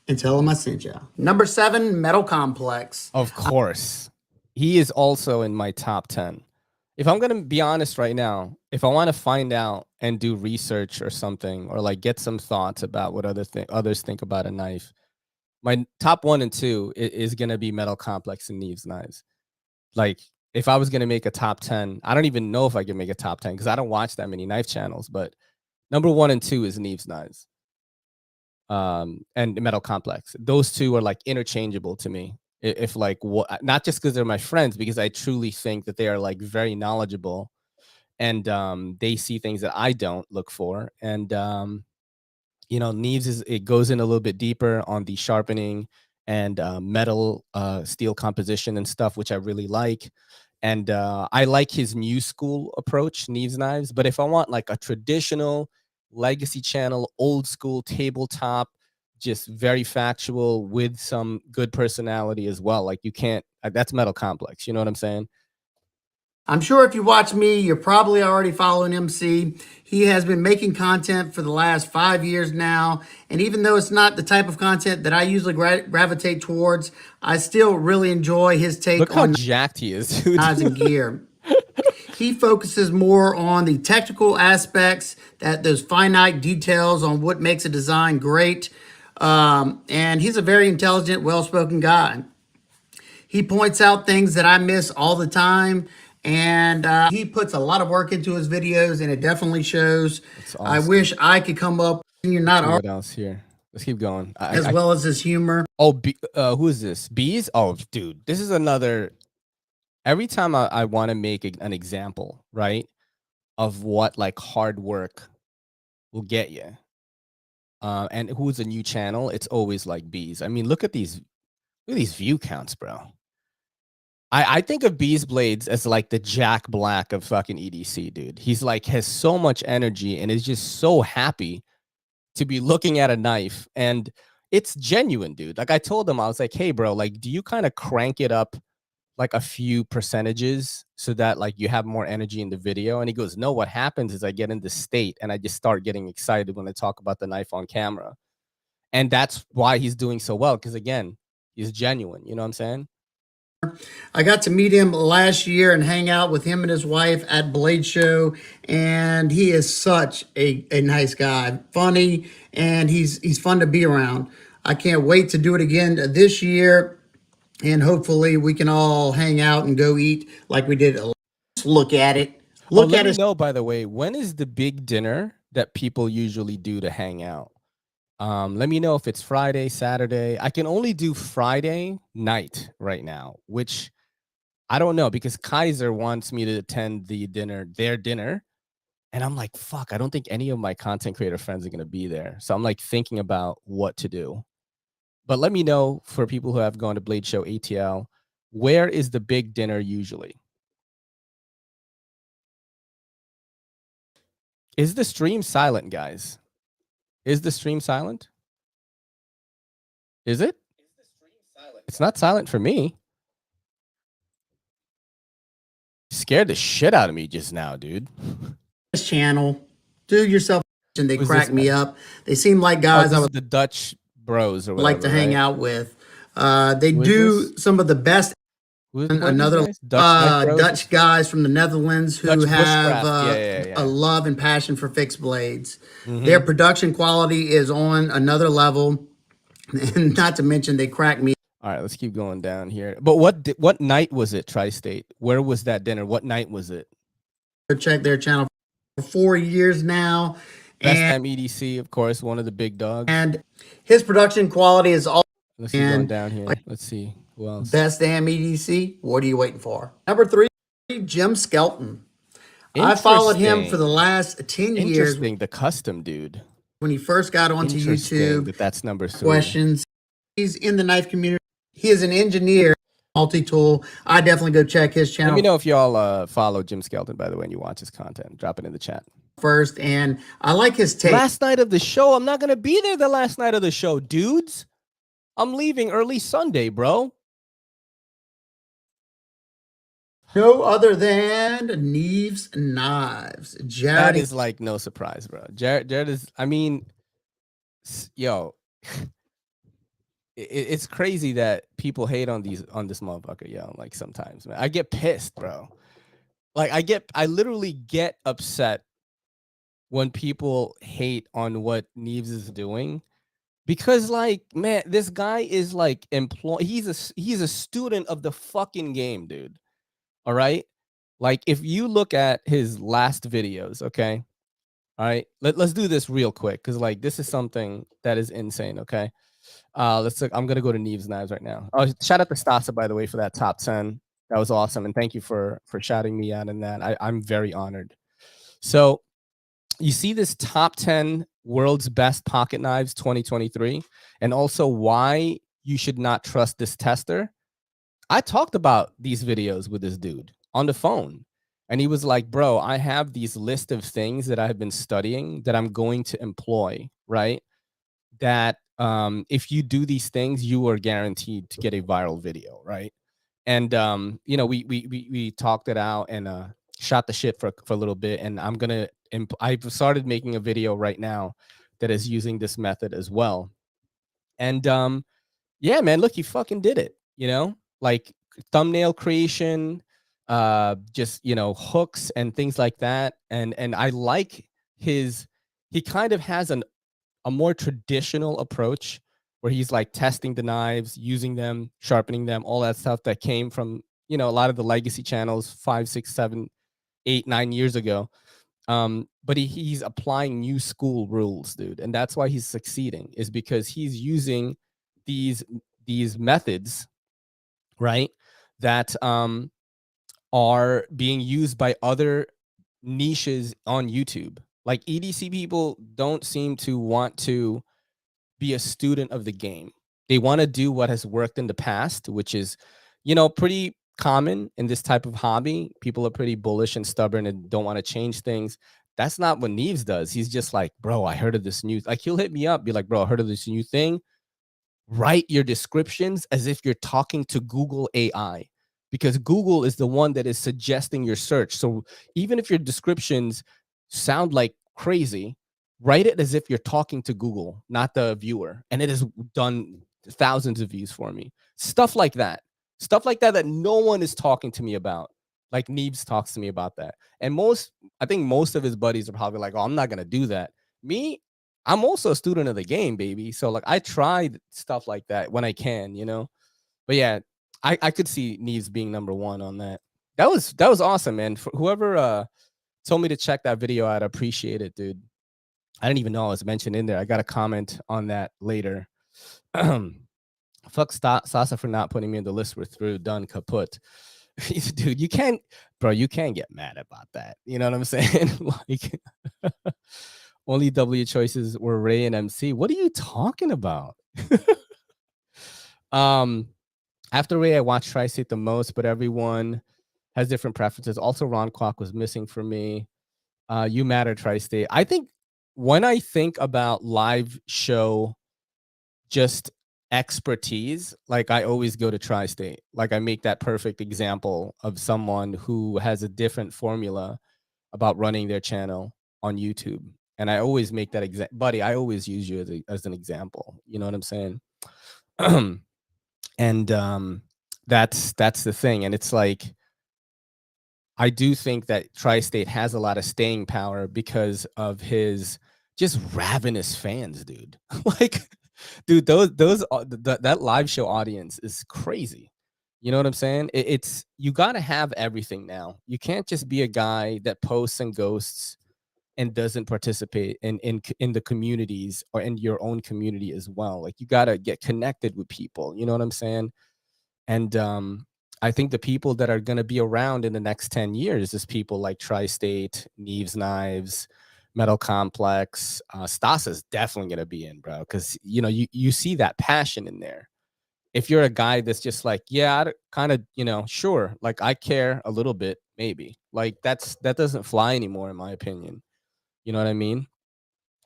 and tell him I sent you. Number 7, Metal Complex. Of course, he is also in my top 10. If I'm gonna be honest right now, if I want to find out and do research or something, or like get some thoughts about what others think about a knife, my top 1 and 2 is gonna be Metal Complex and Knafsale knives. Like, if I was gonna make a top 10, I don't even know if I can make a top 10 because I don't watch that many knife channels. But number 1 and 2 is Knafsale knives, and Metal Complex. Those two are like interchangeable to me. If like what, not just because they're my friends, because I truly think that they are like very knowledgeable, and they see things that I don't look for. And you know, Neves it goes in a little bit deeper on the sharpening and metal steel composition and stuff, which I really like. And I like his new school approach, Neves knives. But if I want like a traditional legacy channel, old school tabletop, just very factual with some good personality as well, like you can't. That's Metal Complex. You know what I'm saying? I'm sure if you watch me, you're probably already following MC. He has been making content for the last 5 years now. And even though it's not the type of content that I usually gravitate towards, I still really enjoy his Look take how on jacked he is, dude. knives and gear. He focuses more on the technical aspects, that those finite details on what makes a design great. And he's a very intelligent, well-spoken guy. He points out things that I miss all the time, and he puts a lot of work into his videos, and it definitely shows. That's I awesome. wish I could come up. You're Let's not see what else here. Let's keep going. as well as his humor. Oh, who is this? Bees? Oh, dude, this is another. Every time I want to make an example, right, of what like hard work will get you, and who's a new channel, it's always like Bees. I mean, look at these view counts, bro. I think of Bees Blades as like the Jack Black of fucking EDC, dude. He's like has so much energy and is just so happy to be looking at a knife, and it's genuine, dude. Like I told him, I was like, "Hey, bro, like, do you kind of crank it up like a few percentages so that like you have more energy in the video?" And he goes, "No, what happens is I get in the state and I just start getting excited when I talk about the knife on camera." And that's why he's doing so well, because again, he's genuine. You know what I'm saying? I got to meet him last year and hang out with him and his wife at Blade Show, and he is such a nice guy, funny, and he's fun to be around. I can't wait to do it again this year, and hopefully we can all hang out and go eat like we did. Look at it. Oh, Look let at me us. know, by the way, when is the big dinner that people usually do to hang out? Let me know if it's Friday, Saturday. I can only do Friday night right now, which I don't know, because Kaiser wants me to attend their dinner. And I'm like, fuck, I don't think any of my content creator friends are going to be there. So I'm like thinking about what to do. But let me know, for people who have gone to Blade Show ATL, where is the big dinner usually? Is the stream silent, guys? Is the stream silent? Is it? It's not silent for me. Scared the shit out of me just now, dude. channel. Do yourself, and they Who's this crack me guy? up. They seem like Oh, guys I this would is the Dutch Bros or like to whatever, hang right? out with. They Who is this? do some of the best. Who are these Another guys? Dutch Knife Bros? Dutch guys from the Netherlands who Dutch have Bushcraft. Yeah, yeah, a yeah. love and passion for fixed blades. Their Mm-hmm. production quality is on another level, and not to mention they crack me. All right, let's keep going down here. But what night was it, Tri-State? Where was that dinner? What night was it? Check their channel for 4 years now, Best and MEDC, of course, one of the big dogs. and his production quality is all. Let's keep going And down like here. Let's see who else. best damn EDC. What are you waiting for? Number 3, Jim Skelton. I followed him for the Interesting. last 10 years Interesting. The custom dude. when he first got onto Interesting YouTube. that that's number 3. Questions. He's in the knife community. He is an engineer, multi-tool. I definitely go check his Let me channel know if y'all follow Jim Skelton, by the way, and you watch his content. Drop it in the chat. first, and I like his take. Last night of the show. I'm not going to be there the last night of the show, dudes. I'm leaving early Sunday, bro. No other than Knafsale Knives. Jared That is like no surprise, bro. Jared is, I mean, yo, it's crazy that people hate on this motherfucker, yo. Like sometimes, man, I get pissed, bro. Like I literally get upset when people hate on what Knives is doing, because like, man, this guy is like he's a student of the fucking game, dude. All right, like if you look at his last videos, okay, all right, let's do this real quick, because like this is something that is insane. Okay, let's look. I'm gonna go to Knives Knives right now. Oh, shout out to Stasa, by the way, for that top 10. That was awesome, and thank you for shouting me out in that. I'm very honored. So you see this top 10 world's best pocket knives 2023, and also why you should not trust this tester. I talked about these videos with this dude on the phone, and he was like, bro, I have these list of things that I've been studying that I'm going to employ, right? That if you do these things, you are guaranteed to get a viral video, right? And you know, we talked it out and shot the shit for a little bit, and I've started making a video right now that is using this method as well. And yeah, man, look, he fucking did it, you know? Like thumbnail creation, just, you know, hooks and things like that. And I like he kind of has a more traditional approach where he's like testing the knives, using them, sharpening them, all that stuff that came from, you know, a lot of the legacy channels 5, 6, 7, 8, 9 years ago. But he's applying new school rules, dude, and that's why he's succeeding, is because he's using these methods, right, that are being used by other niches on YouTube. Like EDC people don't seem to want to be a student of the game. They want to do what has worked in the past, which is, you know, pretty common in this type of hobby. People are pretty bullish and stubborn and don't want to change things. That's not what Knives does. He's just like, bro, I heard of this new, like he'll hit me up, be like, bro, I heard of this new thing. Write your descriptions as if you're talking to Google AI, because Google is the one that is suggesting your search. So even if your descriptions sound like crazy, write it as if you're talking to Google, not the viewer. And it has done thousands of views for me. Stuff like that that no one is talking to me about. Like Neebs talks to me about that. And I think most of his buddies are probably like, oh, I'm not going to do that. Me, I'm also a student of the game, baby. So like I tried stuff like that when I can, you know. But yeah, I could see Neves being number 1 on that. That was awesome, man. For whoever told me to check that video out, I appreciate it, dude. I didn't even know I was mentioned in there. I got a comment on that later. Fuck Sasa for not putting me in the list. We're through, done, kaput. Dude, you can't get mad about that. You know what I'm saying? Like only W choices were Ray and MC. What are you talking about? After Ray, I watched Tri-State the most, but everyone has different preferences. Also, Ron Kwok was missing for me. You matter, Tri-State. I think when I think about live show, just expertise, like I always go to Tri-State. Like I make that perfect example of someone who has a different formula about running their channel on YouTube. And I always make that buddy, I always use you as an example. You know what I'm saying? And that's the thing. And it's like, I do think that Tri-State has a lot of staying power because of his just ravenous fans, dude. Like, dude, that live show audience is crazy. You know what I'm saying? It's you got to have everything now. You can't just be a guy that posts and ghosts and doesn't participate in the communities or in your own community as well. Like, you got to get connected with people. You know what I'm saying? And I think the people that are going to be around in the next 10 years is people like Tri-State, Neves Knives, Metal Complex. Stas is definitely going to be in, bro, because you see that passion in there. If you're a guy that's just like, yeah, I kind of, sure, like I care a little bit, maybe, like that doesn't fly anymore, in my opinion. You know what I mean?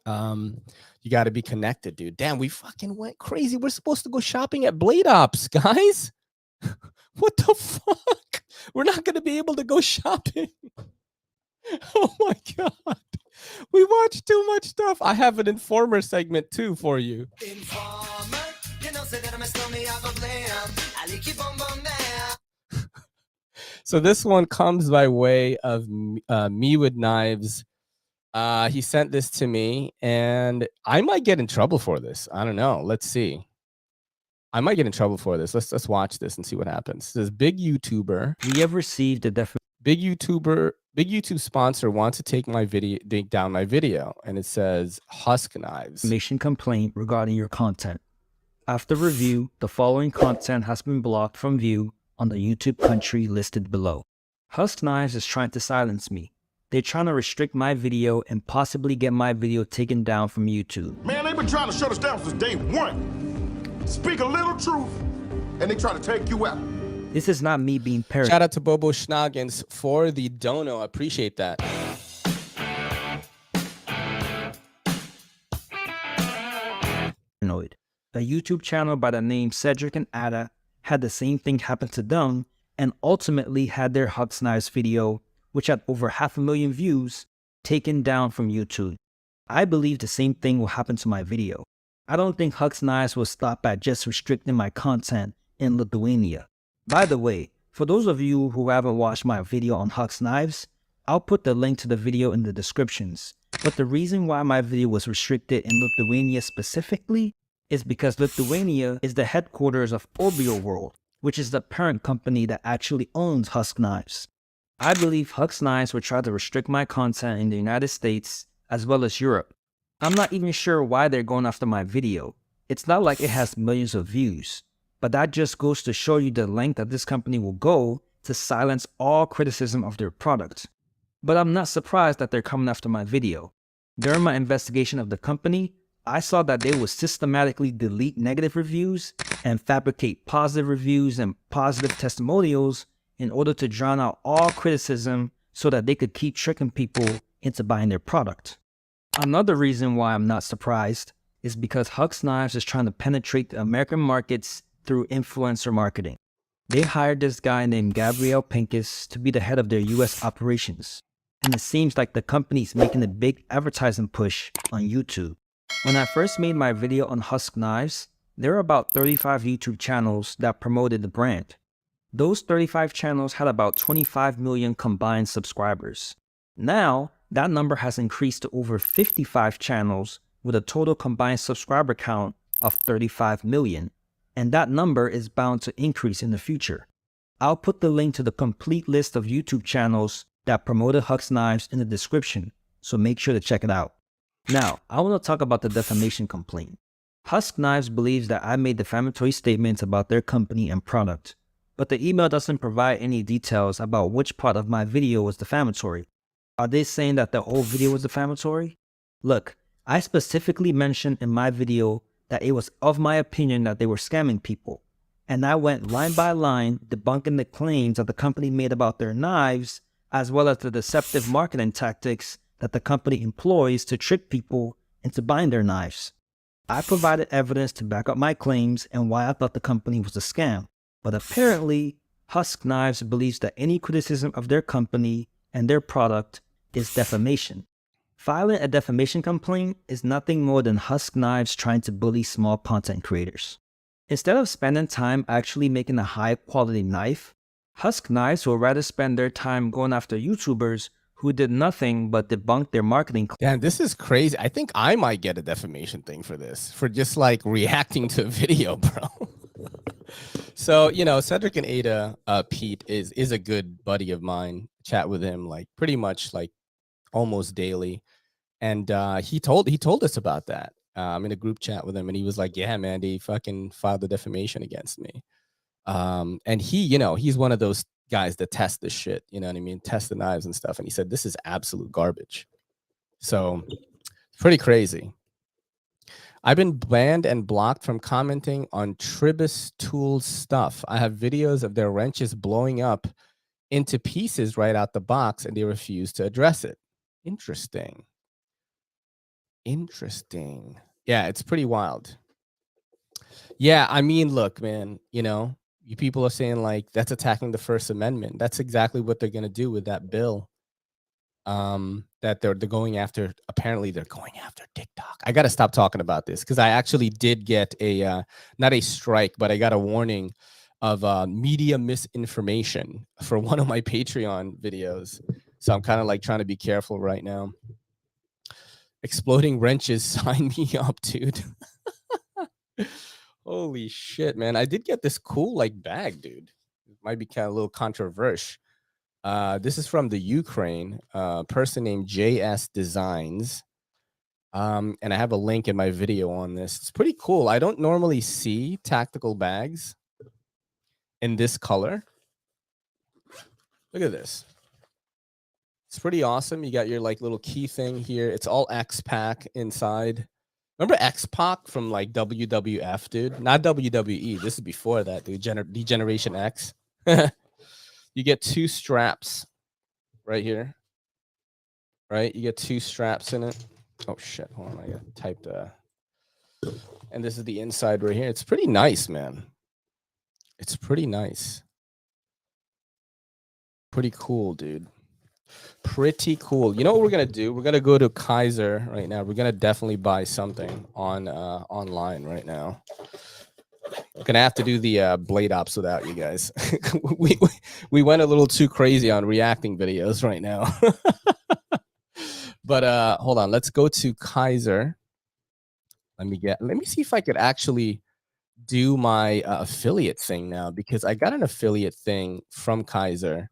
You got to be connected, dude. Damn, we fucking went crazy. We're supposed to go shopping at Blade Ops, guys. What the fuck? We're not going to be able to go shopping. Oh my God. We watched too much stuff. I have an Informer segment too for you. So this one comes by way of Me with Knives. He sent this to me, and I might get in trouble for this. I don't know. Let's see. I might get in trouble for this. Let's watch this and see what happens. This big YouTuber. We have received a big YouTube sponsor wants to take down my video, and it says Husk Knives defamation complaint regarding your content. After review, the following content has been blocked from view on the YouTube country listed below. Husk Knives is trying to silence me. They're trying to restrict my video and possibly get my video taken down from YouTube. Man, they've been trying to shut us down since day one. Speak a little truth, and they try to take you out. This is not me being paranoid. Shout out to Bobo Schnoggins for the dono. I appreciate that. A YouTube channel by the name Cedric and Ada had the same thing happen to them and ultimately had their Husk Knives video, which had over 500,000 views, taken down from YouTube. I believe the same thing will happen to my video. I don't think Husk Knives will stop at just restricting my content in Lithuania. By the way, for those of you who haven't watched my video on Husk Knives, I'll put the link to the video in the descriptions. But the reason why my video was restricted in Lithuania specifically is because Lithuania is the headquarters of Obio World, which is the parent company that actually owns Husk Knives. I believe Husk Knives will try to restrict my content in the United States as well as Europe. I'm not even sure why they're going after my video. It's not like it has millions of views, but that just goes to show you the length that this company will go to silence all criticism of their product. But I'm not surprised that they're coming after my video. During my investigation of the company, I saw that they would systematically delete negative reviews and fabricate positive reviews and positive testimonials in order to drown out all criticism so that they could keep tricking people into buying their product. Another reason why I'm not surprised is because Husk Knives is trying to penetrate the American markets through influencer marketing. They hired this guy named Gabriel Pincus to be the head of their US operations. And it seems like the company is making a big advertising push on YouTube. When I first made my video on Husk Knives, there were about 35 YouTube channels that promoted the brand. Those 35 channels had about 25 million combined subscribers. Now, that number has increased to over 55 channels with a total combined subscriber count of 35 million. And that number is bound to increase in the future. I'll put the link to the complete list of YouTube channels that promoted Husk Knives in the description, so make sure to check it out. Now, I want to talk about the defamation complaint. Husk Knives believes that I made defamatory statements about their company and product, but the email doesn't provide any details about which part of my video was defamatory. Are they saying that the whole video was defamatory? Look, I specifically mentioned in my video that it was of my opinion that they were scamming people, and I went line by line debunking the claims that the company made about their knives, as well as the deceptive marketing tactics that the company employs to trick people into buying their knives. I provided evidence to back up my claims and why I thought the company was a scam, but apparently, Husk Knives believes that any criticism of their company and their product is defamation. Filing a defamation complaint is nothing more than Husk Knives trying to bully small content creators. Instead of spending time actually making a high-quality knife, Husk Knives will rather spend their time going after YouTubers who did nothing but debunk their marketing. Damn, this is crazy. I think I might get a defamation thing for this, for just like reacting to a video, bro. So, you know, Cedric and Ada, Pete is a good buddy of mine. Chat with him like pretty much like almost daily. And he told us about that. I'm in a group chat with him, and he was like, "Yeah, man, they fucking filed a defamation against me." And he, you know, he's one of those guys that test this shit. You know what I mean? Test the knives and stuff. And he said this is absolute garbage. So pretty crazy. I've been banned and blocked from commenting on Tribus Tools stuff. I have videos of their wrenches blowing up into pieces right out the box, and they refuse to address it. Interesting. Interesting. Yeah, it's pretty wild. Yeah, I mean, look, man, you know, you people are saying like that's attacking the First Amendment. That's exactly what they're gonna do with that bill. That they're going after. Apparently, they're going after TikTok. I got to stop talking about this because I actually did get a not a strike, but I got a warning of media misinformation for one of my Patreon videos. So I'm kind of like trying to be careful right now. Exploding wrenches, sign me up, dude. Holy shit, man. I did get this cool like bag, dude. It might be kind of a little controversial. This is from the Ukraine, person named JS Designs. And I have a link in my video on this. It's pretty cool. I don't normally see tactical bags in this color. Look at this. It's pretty awesome. You got your like little key thing here. It's all X-Pac inside. Remember X-Pac from like WWF, dude? Not WWE. This is before that, dude. Degeneration X. You get two straps right here. Right? You get two straps in it. Oh shit. Hold on. I gotta type the. And this is the inside right here. It's pretty nice, man. It's pretty nice. Pretty cool, dude. Pretty cool. You know what we're gonna do? We're gonna go to Kaiser right now. We're gonna definitely buy something on online right now. We're gonna have to do the blade ops without you guys. we went a little too crazy on reacting videos right now. But hold on, let's go to Kaiser. Let me see if I could actually do my affiliate thing now, because I got an affiliate thing from Kaiser.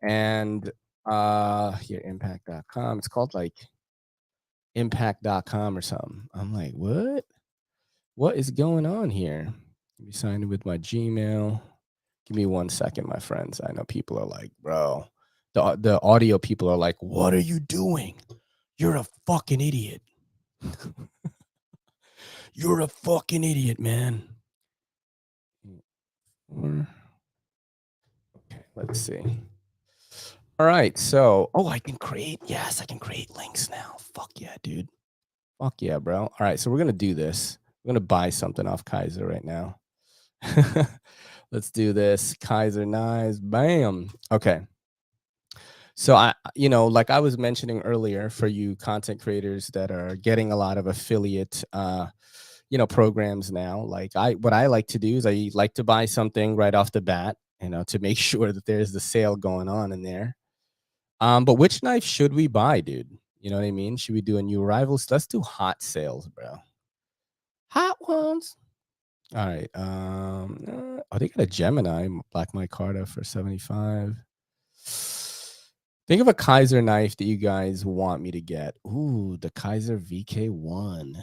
And here, impact.com. It's called like impact.com or something. I'm like, what is going on here? Let me sign in with my Gmail. Give me 1 second, my friends. I know people are like, bro, the audio people are like, what are you doing? You're a fucking idiot. You're a fucking idiot, man. Okay, let's see. All right, so I can create links now. Fuck yeah, dude. Fuck yeah, bro. All right, so we're gonna do this. We're gonna buy something off Kaiser right now. Let's do this. Kaiser Knives. Bam. Okay. So like I was mentioning earlier, for you content creators that are getting a lot of affiliate programs now, like what I like to do is I like to buy something right off the bat, to make sure that there's the sale going on in there. But which knife should we buy, dude? You know what I mean? Should we do a new arrivals? Let's do hot sales, bro. Hot ones. All right. They got a Gemini Black Micarta for 75. Think of a Kaiser knife that you guys want me to get. Ooh, the Kaiser VK1.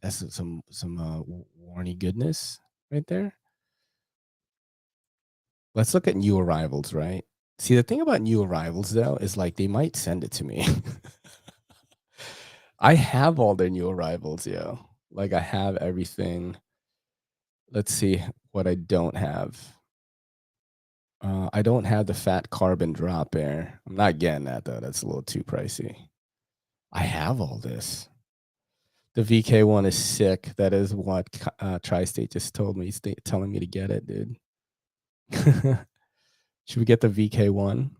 That's some warny goodness right there. Let's look at new arrivals, right? See, the thing about new arrivals though is like they might send it to me. I have all their new arrivals, yo. Like I have everything. Let's see what I don't have. I don't have the fat carbon drop bear. I'm not getting that though. That's a little too pricey. I have all this. The VK1 is sick. That is what Tri-State just told me. He's telling me to get it, dude. Should we get the VK1?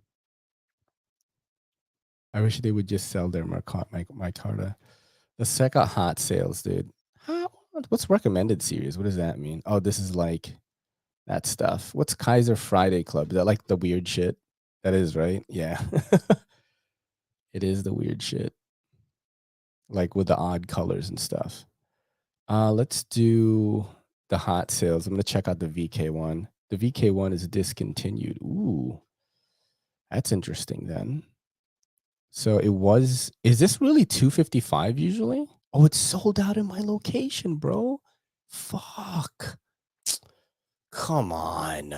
I wish they would just sell their micarta. The second hot sales, dude. What's recommended series? What does that mean? Oh, this is like that stuff. What's Kaiser Friday Club? Is that like the weird shit? That is, right? Yeah. It is the weird shit. Like with the odd colors and stuff. Let's do the hot sales. I'm gonna check out the VK one. The VK one is discontinued. Ooh, that's interesting then. So it was. Is this really 255 usually? Oh, it's sold out in my location, bro. Fuck. Come on.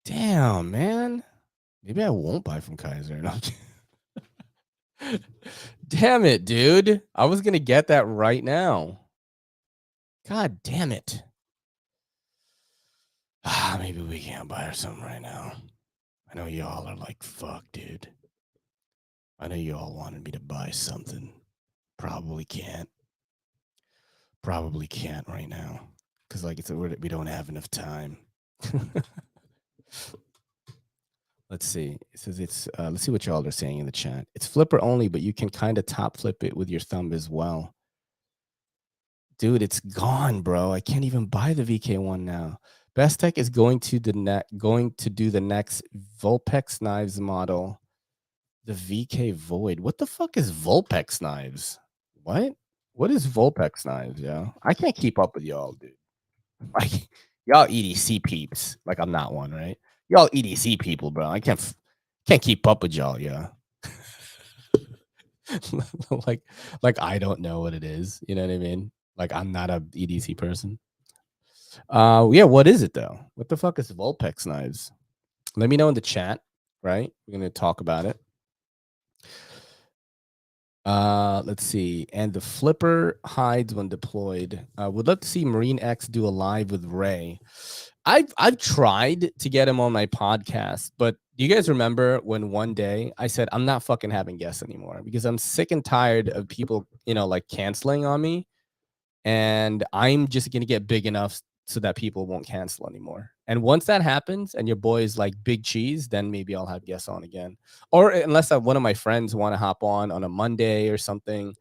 Damn, man. Maybe I won't buy from Kaiser. No, damn it, dude. I was gonna get that right now. God damn it. Maybe we can't buy her something right now. I know y'all are like, fuck, dude. I know y'all wanted me to buy something. Probably can't. Probably can't right now. Because like we don't have enough time. Let's see. It says it's let's see what y'all are saying in the chat. It's flipper only, but you can kind of top flip it with your thumb as well. Dude, it's gone, bro. I can't even buy the VK1 now. Best Tech is going to do the next Vulpex Knives model, the VK Void. What the fuck is Vulpex Knives? What is Vulpex Knives, yo? I can't keep up with y'all, dude. Like y'all EDC peeps. Like I'm not one, right? Y'all EDC people, bro. I can't keep up with y'all, yeah. like I don't know what it is. You know what I mean? Like I'm not a EDC person. Yeah, what is it though? What the fuck is Vulpex Knives? Let me know in the chat, right? We're gonna talk about it. Let's see. And the flipper hides when deployed. Would love to see Marine X do a live with Ray. I've tried to get him on my podcast, but do you guys remember when one day I said I'm not fucking having guests anymore because I'm sick and tired of people, like canceling on me, and I'm just gonna get big enough so that people won't cancel anymore. And once that happens and your boy is like big cheese, then maybe I'll have guests on again. Or unless one of my friends want to hop on a Monday or something.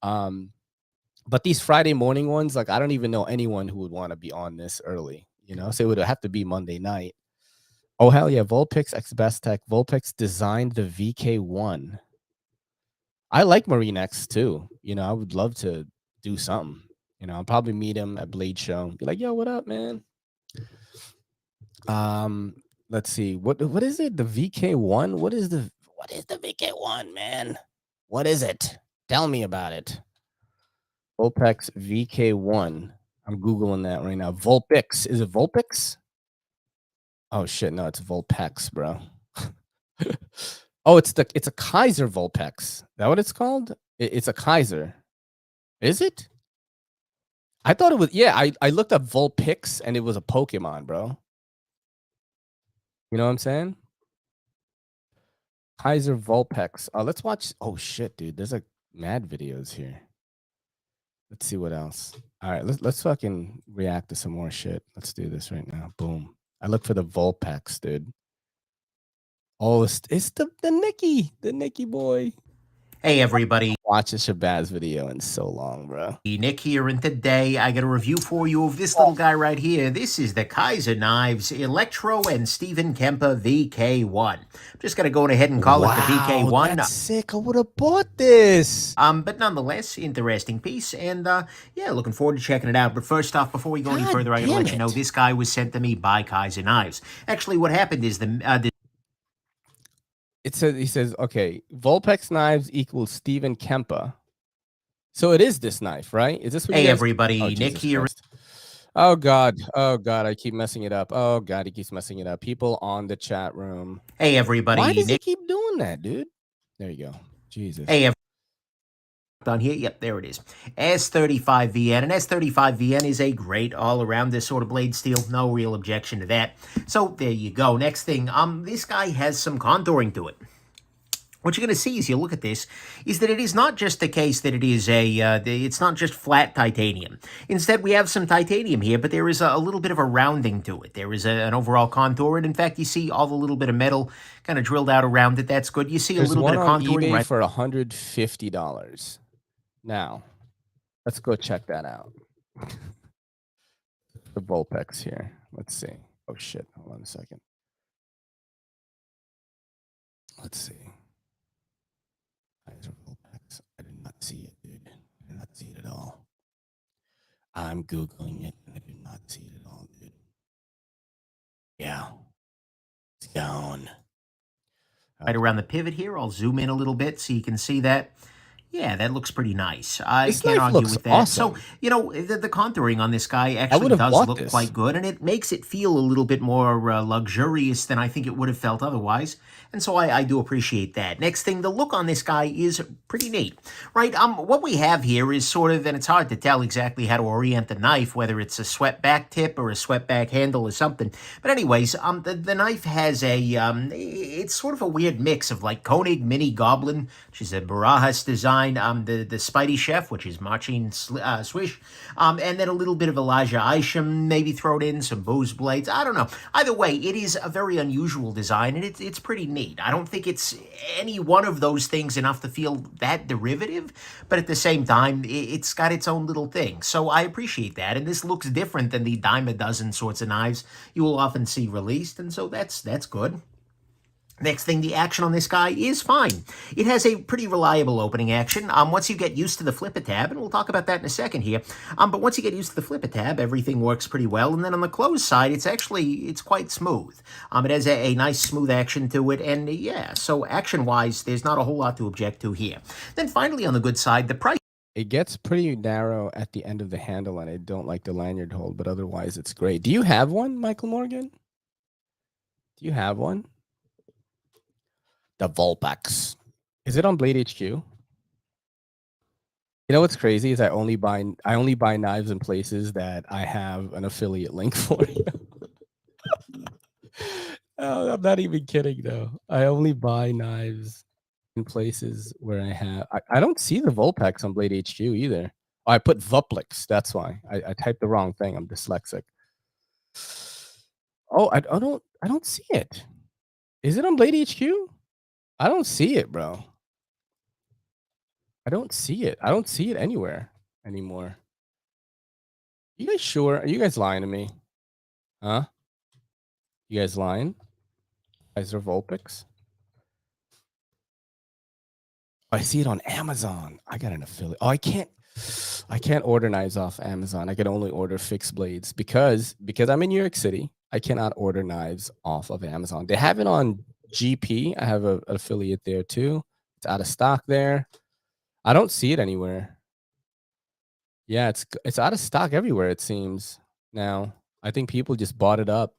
But these Friday morning ones, like I don't even know anyone who would want to be on this early, so it would have to be Monday night. Oh, hell yeah. Vulpix X Best Tech. Vulpix designed the VK1. I like Marine X too. I would love to do something. I'll probably meet him at Blade Show. Be like, yo, what up, man? Let's see. What is it? The VK1? What is the VK1, man? What is it? Tell me about it. Vulpex VK1. I'm Googling that right now. Vulpix. Is it Vulpix? Oh shit, no, it's Vulpex, bro. Oh, it's a Kaiser Vulpex. Is that what it's called? It's a Kaiser. Is it? I thought it was, yeah, I looked up Vulpix and it was a Pokemon, bro. You know what I'm saying? Kaiser Vulpex. Let's watch. Oh shit, dude. There's like mad videos here. Let's see what else. All right, let's fucking react to some more shit. Let's do this right now. Boom. I look for the Vulpex, dude. Oh, it's the Nicky boy. Hey everybody, Watch a Shabazz video in so long, bro. Nick here, and today I got a review for you of this little guy right here. This is the Kaiser Knives Electro and Stephen Kemper VK1. I'm just going to go ahead and call it the VK1. That's sick. I would have bought this. But nonetheless, interesting piece, and yeah, looking forward to checking it out. But first off, before we go any further, I got to let you know this guy was sent to me by Kaiser Knives. Actually, what happened is he says, okay, Vulpex Knives equals Stephen Kemper. So it is this knife, right? Is this what Hey you guys... everybody, Oh, Nick Jesus here. Christ. Oh God, I keep messing it up. Oh God, he keeps messing it up. People on the chat room. Hey everybody, Why does Nick. he keep doing that, dude? There you go. Jesus. Hey on here, yep, there it is. S35VN, and S35VN is a great all-around this sort of blade steel. No real objection to that. So there you go. Next thing, this guy has some contouring to it. what you're going to see as you look at this is that it is not just the case that it is it's not just flat titanium. Instead, we have some titanium here, but there is a little bit of a rounding to it. There is an overall contour, and in fact, you see all the little bit of metal kind of drilled out around it. That's good. You see There's a little one bit of on contouring, eBay right? for $150. Now, let's go check that out. The Vulpex here. Let's see. Oh shit! Hold on a second. Let's see. Vulpex. I did not see it, dude. I did not see it at all. I'm googling it, and I did not see it at all, dude. Yeah, it's gone. Right around the pivot here. I'll zoom in a little bit so you can see that. Yeah, that looks pretty nice. I This can't knife argue looks with that. awesome. So, you know, the contouring on this guy I would actually have does bought look this. quite good, and it makes it feel a little bit more luxurious than I think it would have felt otherwise. And so I do appreciate that. Next thing, the look on this guy is pretty neat, right? What we have here is sort of, and it's hard to tell exactly how to orient the knife, whether it's a swept back tip or a swept back handle or something. But anyways, the knife has it's sort of a weird mix of like Koenig Mini Goblin, which is a Barajas design, the Spidey Chef, which is Machine Swish, and then a little bit of Elijah Isham maybe thrown in, some Bose blades. I don't know. Either way, it is a very unusual design, and it's pretty neat. I don't think it's any one of those things enough to feel that derivative, but at the same time, it's got its own little thing. So I appreciate that, and this looks different than the dime a dozen sorts of knives you will often see released, and so that's good. Next thing, the action on this guy is fine. It has a pretty reliable opening action. Once you get used to the flip-a tab, and we'll talk about that in a second here, but once you get used to the flip-a tab, everything works pretty well. And then on the close side, it's quite smooth. It has a nice smooth action to it, and yeah, so action-wise, there's not a whole lot to object to here. Then finally, on the good side, the price. It gets pretty narrow at the end of the handle, and I don't like the lanyard hold, but otherwise it's great. Do you have one, Michael Morgan? Do you have one? The Vulpex. Is it on Blade HQ? You know what's crazy is I only buy knives in places that I have an affiliate link for. Oh, I'm not even kidding though. I only buy knives in places where I don't see the Vulpex on Blade HQ either. Oh, I put Vuplex. That's why I typed the wrong thing. I'm dyslexic. Oh, I don't see it. Is it on Blade HQ? I don't see it, bro. I don't see it. I don't see it anywhere anymore. You guys sure? Are you guys lying to me? Huh? You guys lying? Guys are Vulpex? Oh, I see it on Amazon. I got an affiliate. Oh, I can't order knives off Amazon. I can only order fixed blades because I'm in New York City. I cannot order knives off of Amazon. They have it on GP. I have an affiliate there too. It's out of stock there. I don't see it anywhere. Yeah, it's out of stock everywhere, it seems now. I think people just bought it up.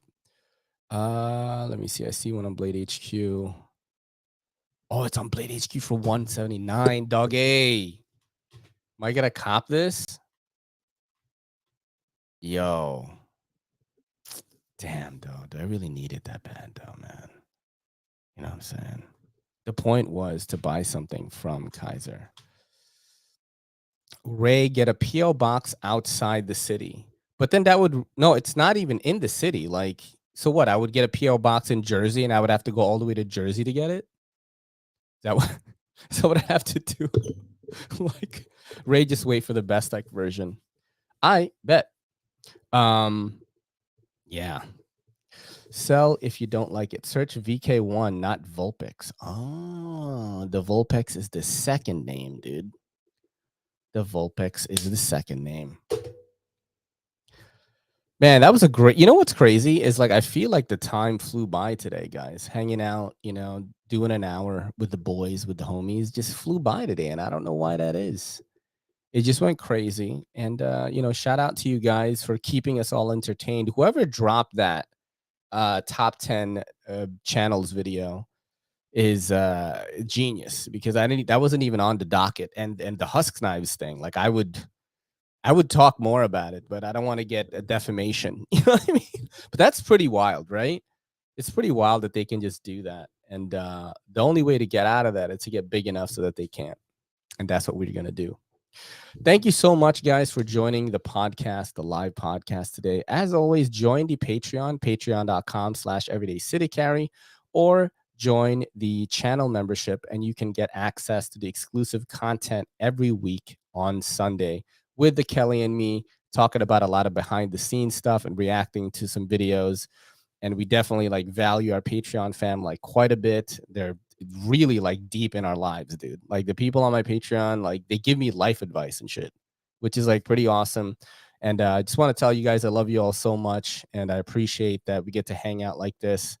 Let me see. I see one on Blade HQ. Oh, it's on Blade HQ for $179. Doggy. Am I gonna cop this? Yo. Damn, dog. I really need it that bad, though, man. You know what I'm saying? The point was to buy something from Kaiser. Ray, get a PO box outside the city. But then no, it's not even in the city. Like, so what? I would get a PO box in Jersey and I would have to go all the way to Jersey to get it? Is that what, is that what I have to do? Like, Ray, just wait for the best like version. I bet. Yeah. Sell if you don't like it. Search VK1, not Vulpex. Oh, the Vulpex is the second name, dude. The Vulpex is the second name. Man, that was a great. You know what's crazy is like I feel like the time flew by today, guys. Hanging out, doing an hour with the boys, with the homies, just flew by today, and I don't know why that is. It just went crazy, and shout out to you guys for keeping us all entertained. Whoever dropped that top 10 channels video is genius, because that wasn't even on the docket, and the Husk Knives thing. Like I would talk more about it, but I don't want to get a defamation. You know what I mean? But that's pretty wild, right? It's pretty wild that they can just do that. And the only way to get out of that is to get big enough so that they can't. And that's what we're going to do. Thank you so much, guys, for joining the podcast, the live podcast today. As always, join the Patreon, patreon.com/everydaycitycarry, or join the channel membership, and you can get access to the exclusive content every week on Sunday with the Kelly and me talking about a lot of behind the scenes stuff and reacting to some videos. And we definitely like value our Patreon fam like quite a bit. They're really like deep in our lives, dude. Like the people on my Patreon, like they give me life advice and shit, which is like pretty awesome. And I just want to tell you guys I love you all so much, and I appreciate that we get to hang out like this.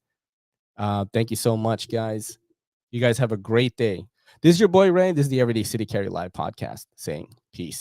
Thank you so much, guys. You guys have a great day. This is your boy Ray. This is the Everyday City Carry Live podcast saying peace.